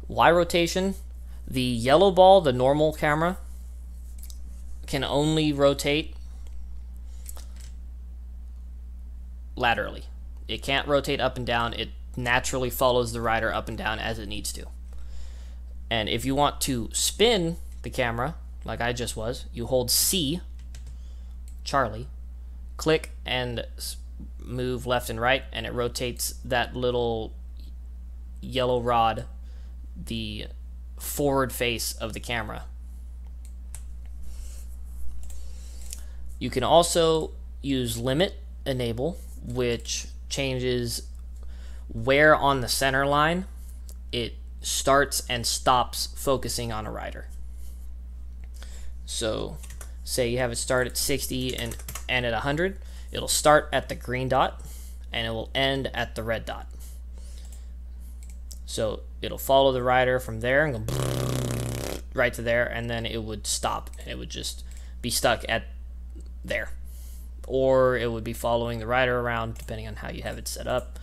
Y rotation. The yellow ball, the normal camera, can only rotate laterally. It can't rotate up and down. It naturally follows the rider up and down as it needs to. And if you want to spin the camera, like I just was, you hold C Charlie, click and move left and right, and it rotates that little yellow rod the forward face of the camera. You can also use limit enable, which changes where on the center line it starts and stops focusing on a rider. So say you have it start at 60 and end at 100, it'll start at the green dot and it will end at the red dot. So it'll follow the rider from there and go right to there, and then it would stop and it would just be stuck at there. Or it would be following the rider around depending on how you have it set up.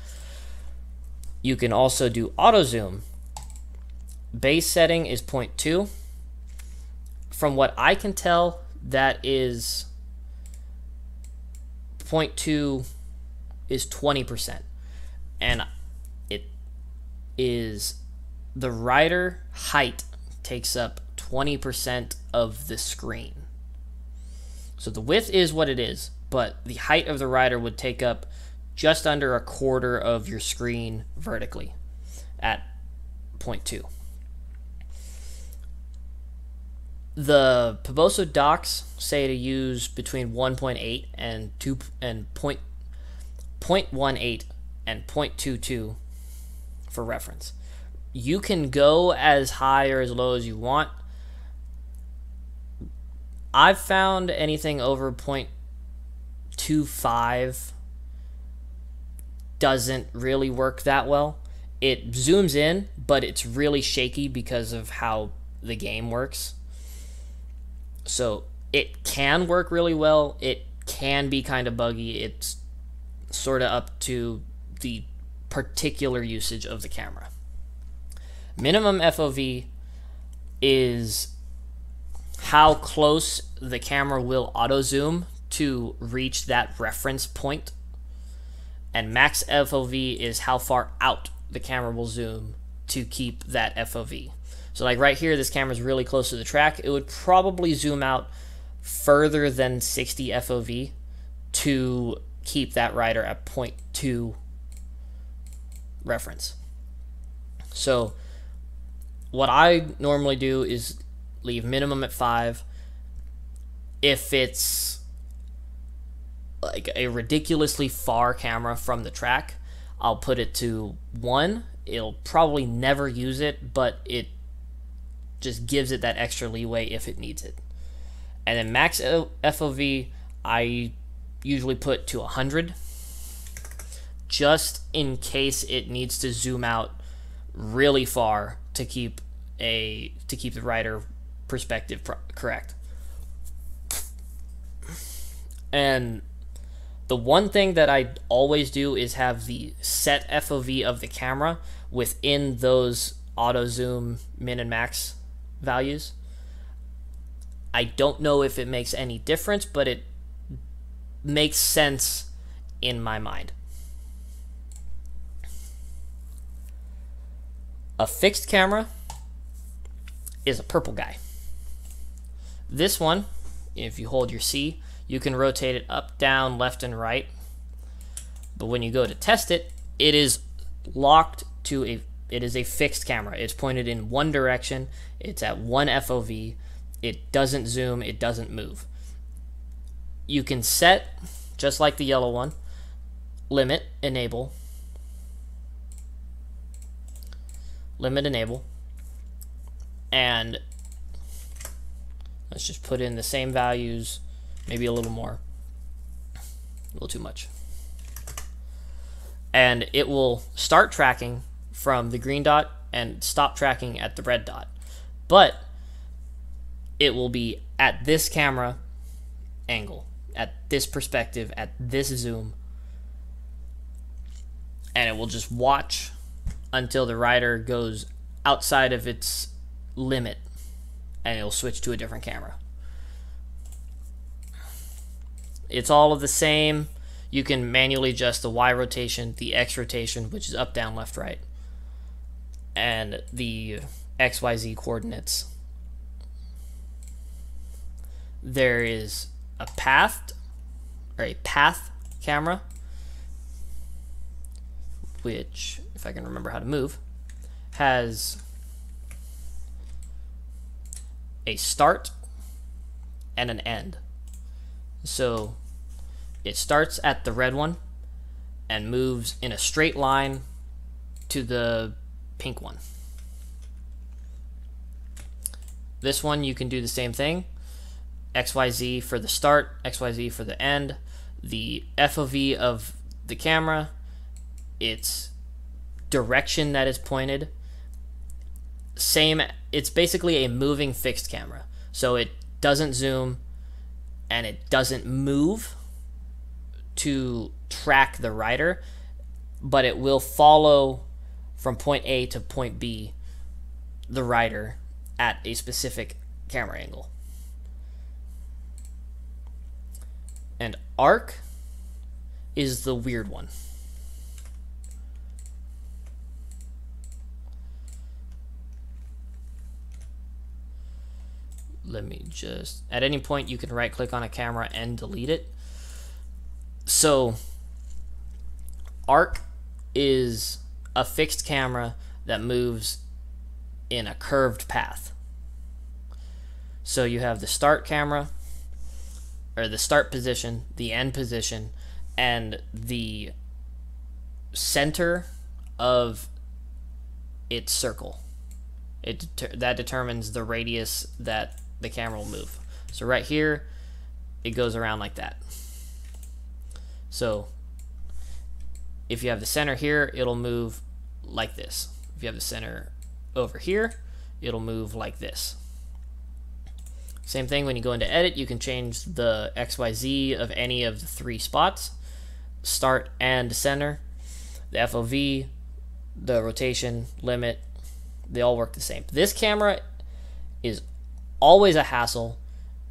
You can also do auto zoom. Base setting is 0.2. From what I can tell, that is 0.2 is 20%, and it is the rider height takes up 20% of the screen. So the width is what it is, but the height of the rider would take up just under a quarter of your screen vertically at 0.2. The Paboso docs say to use between 1.8 and 0.18 and 0.22 for reference. You can go as high or as low as you want. I've found anything over 0.25 doesn't really work that well. It zooms in, but it's really shaky because of how the game works. So it can work really well. It can be kind of buggy. It's sort of up to the particular usage of the camera. Minimum FOV is how close the camera will auto zoom to reach that reference point, and max FOV is how far out the camera will zoom to keep that FOV. So like right here, this camera is really close to the track. It would probably zoom out further than 60 FOV to keep that rider at 0.2 reference. So what I normally do is leave minimum at 5. If it's like a ridiculously far camera from the track, I'll put it to 1. It'll probably never use it, but it just gives it that extra leeway if it needs it. And then max FOV, I usually put to 100, just in case it needs to zoom out really far to keep the rider perspective correct. And the one thing that I always do is have the set FOV of the camera within those auto zoom min and max values. I don't know if it makes any difference, but it makes sense in my mind. A fixed camera is a purple guy. This one, if you hold your C, you can rotate it up, down, left, and right. But when you go to test it, it is locked to it is a fixed camera. It's pointed in one direction. It's at 1 FOV. It doesn't zoom. It doesn't move. You can set, just like the yellow one, limit, enable, and let's just put in the same values, maybe a little more, a little too much. And it will start tracking from the green dot and stop tracking at the red dot. But it will be at this camera angle, at this perspective, at this zoom, and it will just watch until the rider goes outside of its limit, and it'll switch to a different camera. It's all of the same. You can manually adjust the Y rotation, the X rotation, which is up, down, left, right, and the XYZ coordinates. There is a path or a path camera, which, if I can remember how to move, has a start and an end. So it starts at the red one and moves in a straight line to the pink one. This one you can do the same thing. XYZ for the start, XYZ for the end. The FOV of the camera, its direction that is pointed. Same, it's basically a moving fixed camera. So it doesn't zoom and it doesn't move to track the rider, but it will follow from point A to point B the rider at a specific camera angle. And arc is the weird one. Let me just, at any point you can right click on a camera and delete it. So arc is a fixed camera that moves in a curved path. So you have the start camera, or the start position, the end position, and the center of its circle. That determines the radius that the camera will move. So right here, it goes around like that. So if you have the center here, it'll move like this. If you have the center over here, it'll move like this. Same thing when you go into edit, you can change the XYZ of any of the three spots, start and center, the FOV, the rotation, limit, they all work the same. This camera is always a hassle.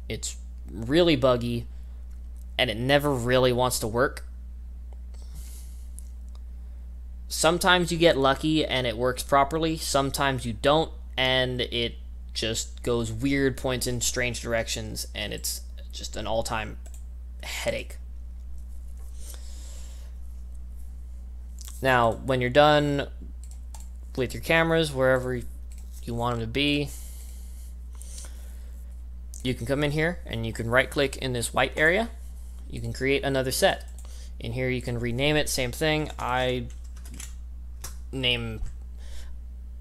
It's really buggy and it never really wants to work. Sometimes you get lucky and it works properly, sometimes you don't and it just goes weird, points in strange directions, and it's just an all-time headache. Now, when you're done with your cameras, wherever you want them to be, you can come in here and you can right-click in this white area. You can create another set. In here you can rename it, same thing. I name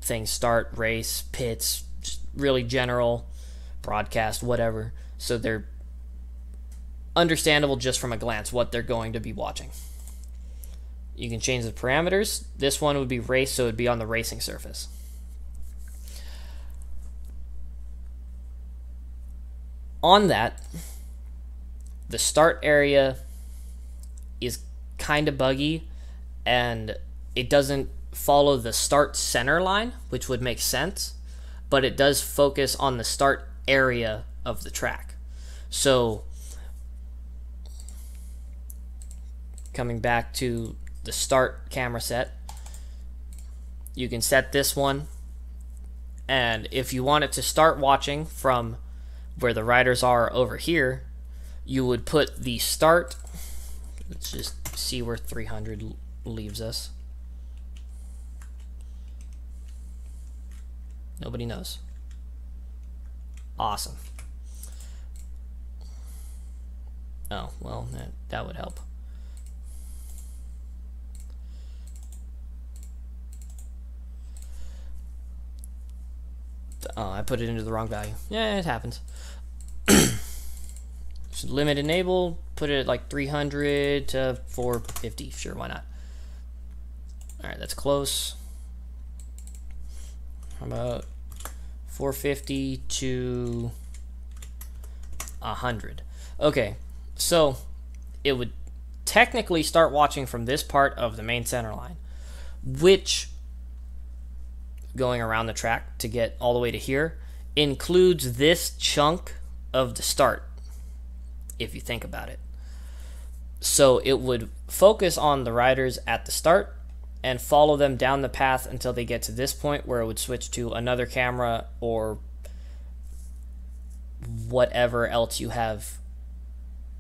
things start, race, pits, just really general, broadcast, whatever. So they're understandable just from a glance what they're going to be watching. You can change the parameters. This one would be race, so it would be on the racing surface. On that, the start area is kind of buggy and it doesn't follow the start center line, which would make sense, but it does focus on the start area of the track. So coming back to the start camera set, you can set this one, and if you want it to start watching from where the riders are over here, you would put the start, let's just see where 300 leaves us. Nobody knows. Awesome. Oh, well, that would help. Oh, I put it into the wrong value. Yeah, it happens. So limit enable, put it at like 300 to 450. Sure, why not? All right, that's close. How about 450 to 100? Okay, so it would technically start watching from this part of the main center line, which, going around the track to get all the way to here, includes this chunk of the start, if you think about it. So it would focus on the riders at the start and follow them down the path until they get to this point where it would switch to another camera or whatever else you have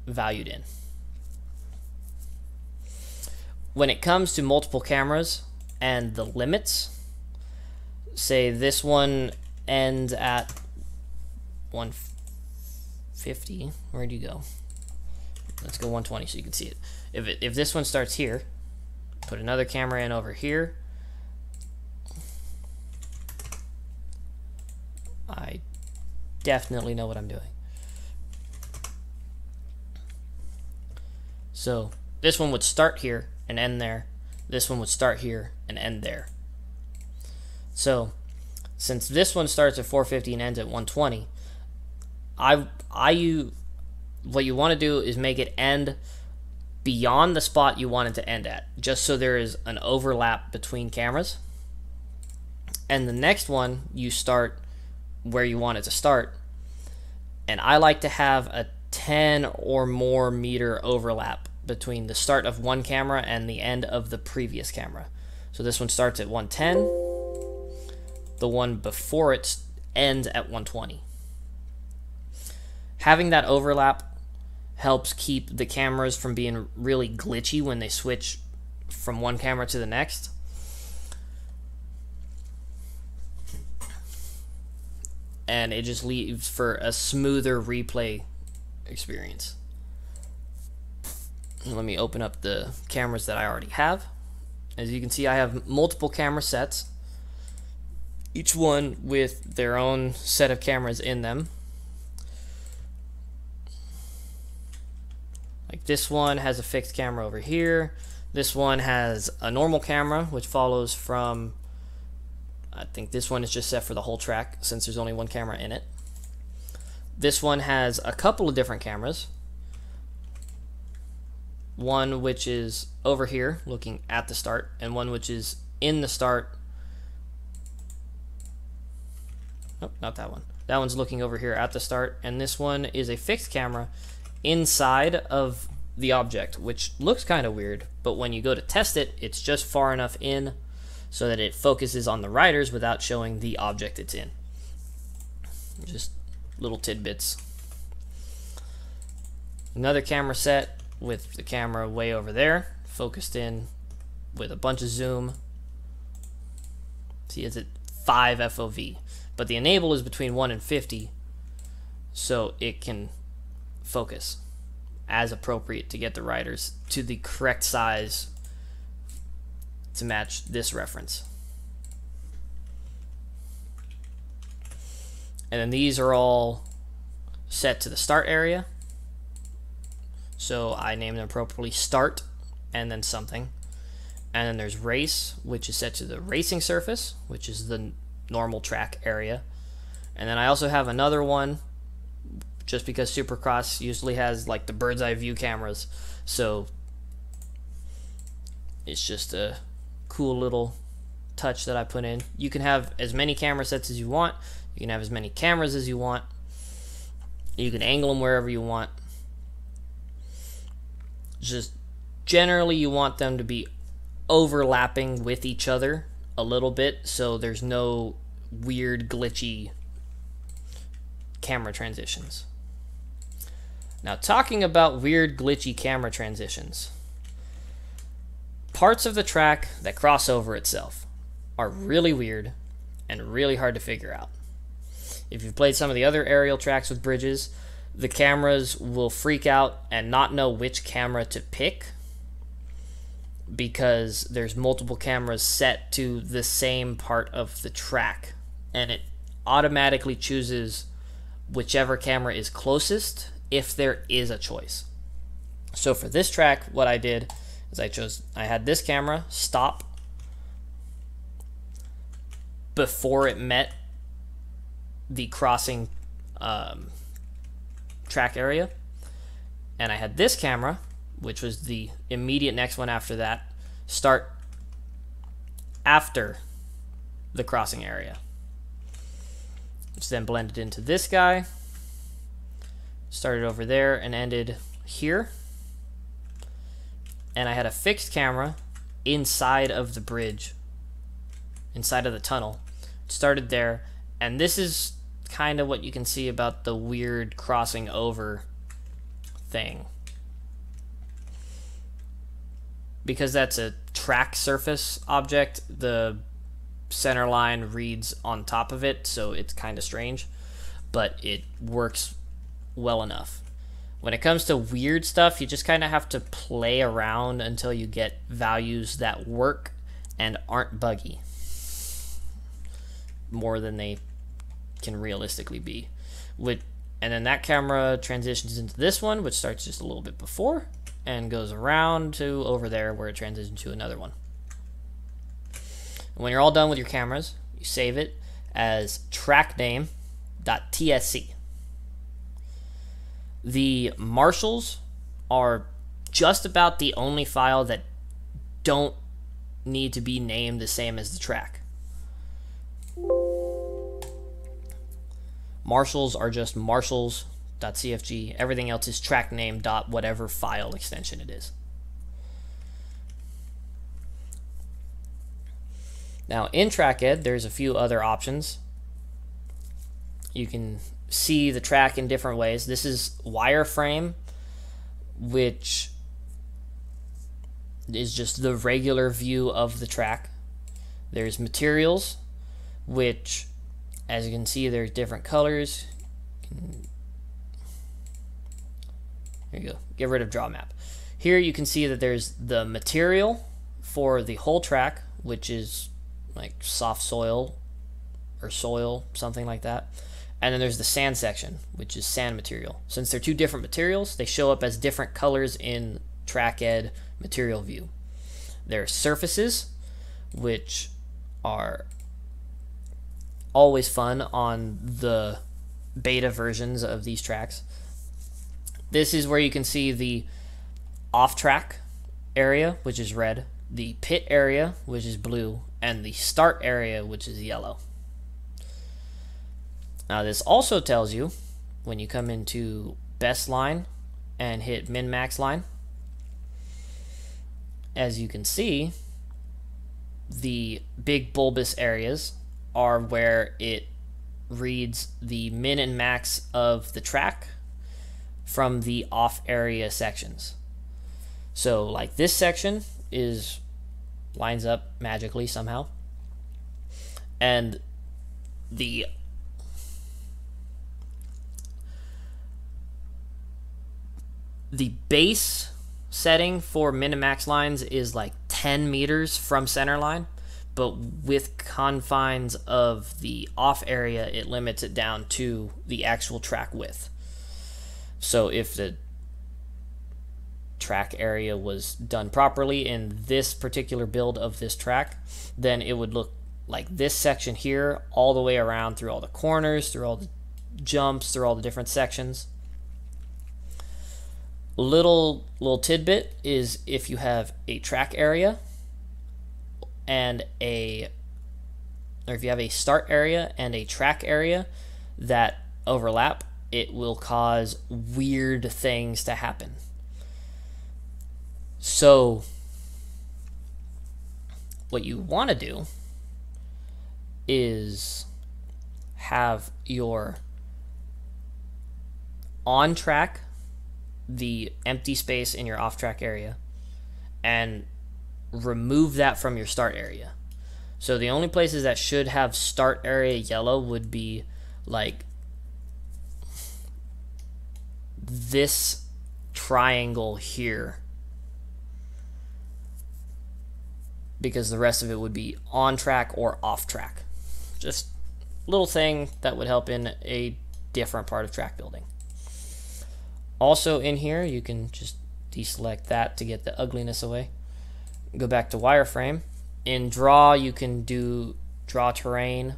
valued in. when it comes to multiple cameras and the limits, say this one ends at 150. Where'd you go? Let's go 120 so you can see it. If this one starts here, put another camera in over here. I definitely know what I'm doing. So this one would start here and end there. This one would start here and end there. So since this one starts at 450 and ends at 120, what you want to do is make it end beyond the spot you want it to end at, just so there is an overlap between cameras. And the next one, you start where you want it to start. And I like to have a 10 or more meter overlap between the start of one camera and the end of the previous camera. So this one starts at 110. The one before it ends at 120. Having that overlap helps keep the cameras from being really glitchy when they switch from one camera to the next. And it just leaves for a smoother replay experience. Let me open up the cameras that I already have. As you can see, I have multiple camera sets, each one with their own set of cameras in them. Like this one has a fixed camera over here. This one has a normal camera, which follows from, I think this one is just set for the whole track since there's only one camera in it. This one has a couple of different cameras. One which is over here looking at the start, and one which is in the start. Nope, not that one. That one's looking over here at the start, and this one is a fixed camera inside of the object, which looks kind of weird, but when you go to test it, it's just far enough in so that it focuses on the riders without showing the object it's in. Just little tidbits. Another camera set with the camera way over there, focused in with a bunch of zoom. See, it's at 5 FOV, but the enable is between 1 and 50, so it can focus as appropriate to get the riders to the correct size to match this reference. And then these are all set to the start area. So I named them appropriately start and then something. And then there's race, which is set to the racing surface, which is the normal track area. And then I also have another one, just because Supercross usually has like the bird's eye view cameras. So it's just a cool little touch that I put in. You can have as many camera sets as you want. You can have as many cameras as you want. You can angle them wherever you want. Just generally you want them to be overlapping with each other a little bit so there's no weird glitchy camera transitions. Now, talking about weird glitchy camera transitions, parts of the track that cross over itself are really weird and really hard to figure out. If you've played some of the other aerial tracks with bridges, the cameras will freak out and not know which camera to pick because there's multiple cameras set to the same part of the track, and it automatically chooses whichever camera is closest if there is a choice. So for this track, what I did is I had this camera stop before it met the crossing track area, and I had this camera, which was the immediate next one after that, start after the crossing area, which then blended into this guy, started over there and ended here. And I had a fixed camera inside of the bridge, inside of the tunnel. It started there, and this is kind of what you can see about the weird crossing over thing. because that's a track surface object, the center line reads on top of it, so it's kind of strange, but it works well enough. When it comes to weird stuff, you just kind of have to play around until you get values that work and aren't buggy more than they can realistically be. And then that camera transitions into this one, which starts just a little bit before and goes around to over there where it transitions to another one. And when you're all done with your cameras, you save it as trackname.tsc. The Marshals are just about the only file that don't need to be named the same as the track. Marshals are just marshals.cfg. Everything else is trackname.whatever file extension it is. Now in TrackEd, there's a few other options. You can see the track in different ways. This is wireframe, which is just the regular view of the track. There's materials, which, as you can see, there's different colors. There you go. Get rid of draw map. Here you can see that there's the material for the whole track, which is like soft soil or soil, something like that. And then there's the sand section, which is sand material. Since they're two different materials, they show up as different colors in TrackEd material view. There are surfaces, which are always fun on the beta versions of these tracks. This is where you can see the off-track area, which is red, the pit area, which is blue, and the start area, which is yellow. Now this also tells you when you come into best line and hit min-max line, as you can see, the big bulbous areas are where it reads the min and max of the track from the off area sections. So like this section lines up magically somehow, and the base setting for min and max lines is like 10 meters from center line, but with confines of the off area, it limits it down to the actual track width. So if the track area was done properly in this particular build of this track, then it would look like this section here all the way around through all the corners, through all the jumps, through all the different sections. Little tidbit is if you have a track area and if you have a start area and a track area that overlap, it will cause weird things to happen. So what you want to do is have your on track, the empty space in your off track area, and remove that from your start area. So the only places that should have start area yellow would be like this triangle here, because the rest of it would be on track or off track. Just a little thing that would help in a different part of track building. Also in here, you can just deselect that to get the ugliness away. Go back to wireframe. In draw, you can do draw terrain.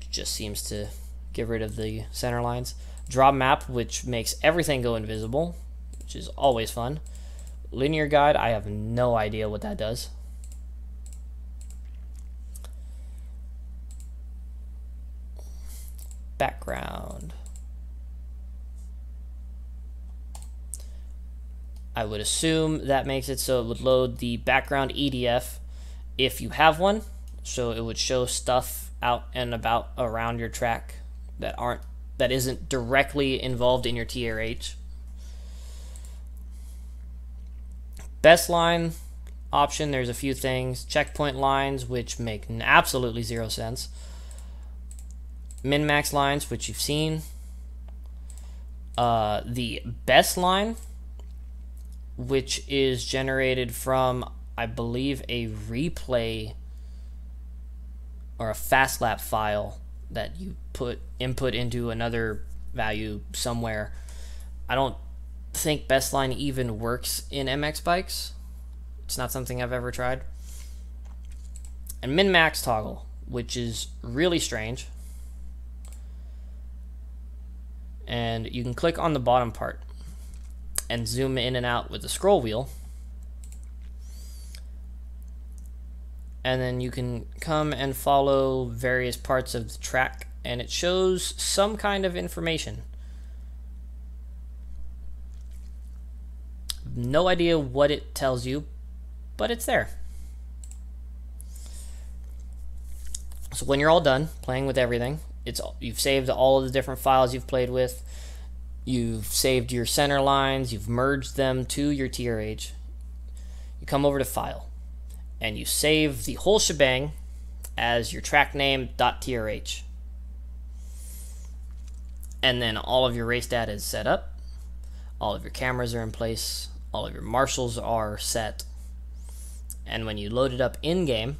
Just seems to get rid of the center lines. Draw map, which makes everything go invisible, which is always fun. Linear guide, I have no idea what that does. Background. I would assume that makes it so it would load the background EDF if you have one, so it would show stuff out and about around your track that isn't directly involved in your TRH. Best line option, there's a few things. Checkpoint lines, which make absolutely zero sense. Min-max lines, which you've seen. The best line, which is generated from, I believe, a replay or a fast lap file that you input into another value somewhere. I don't think best line even works in MX bikes. It's not something I've ever tried. And min-max toggle, which is really strange. And you can click on the bottom part and zoom in and out with the scroll wheel. And then you can come and follow various parts of the track, and it shows some kind of information. No idea what it tells you, but it's there. So when you're all done playing with everything, you've saved all of the different files you've played with. You've saved your center lines. You've merged them to your TRH. You come over to File, and you save the whole shebang as your track name.trh. And then all of your race data is set up. All of your cameras are in place. All of your marshals are set. And when you load it up in-game,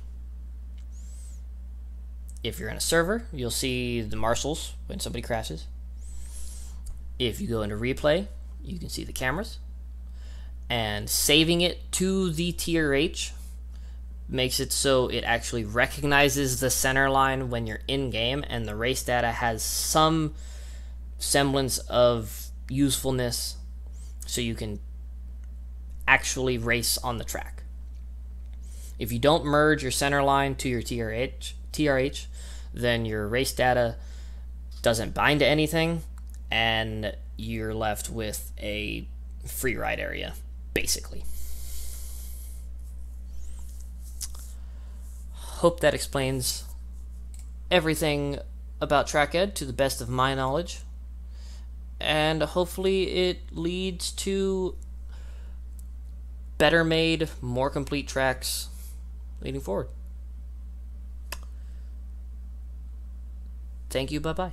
if you're in a server, you'll see the marshals when somebody crashes. If you go into replay, you can see the cameras. And saving it to the TRH makes it so it actually recognizes the center line when you're in-game, and the race data has some semblance of usefulness so you can actually race on the track. If you don't merge your center line to your TRH, then your race data doesn't bind to anything, and you're left with a free ride area, basically. Hope that explains everything about TrackEd to the best of my knowledge, and hopefully it leads to better made, more complete tracks leading forward. Thank you, bye-bye.